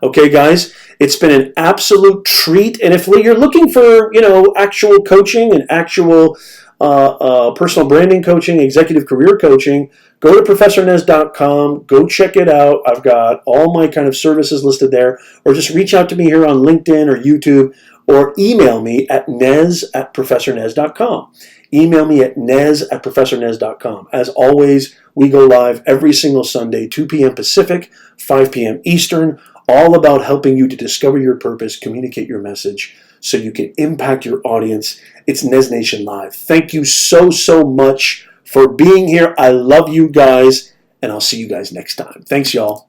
Okay, guys, it's been an absolute treat. And if you're looking for, actual coaching and actual personal branding coaching, executive career coaching, go to ProfessorNez.com. Go check it out. I've got all my kind of services listed there. Or just reach out to me here on LinkedIn or YouTube, or email me at nez@ProfessorNez.com. Email me at nez@ProfessorNez.com. As always, we go live every single Sunday, 2 p.m. Pacific, 5 p.m. Eastern, all about helping you to discover your purpose, communicate your message, so you can impact your audience. It's Nez Nation Live. Thank you so much for being here. I love you guys, and I'll see you guys next time. Thanks, y'all.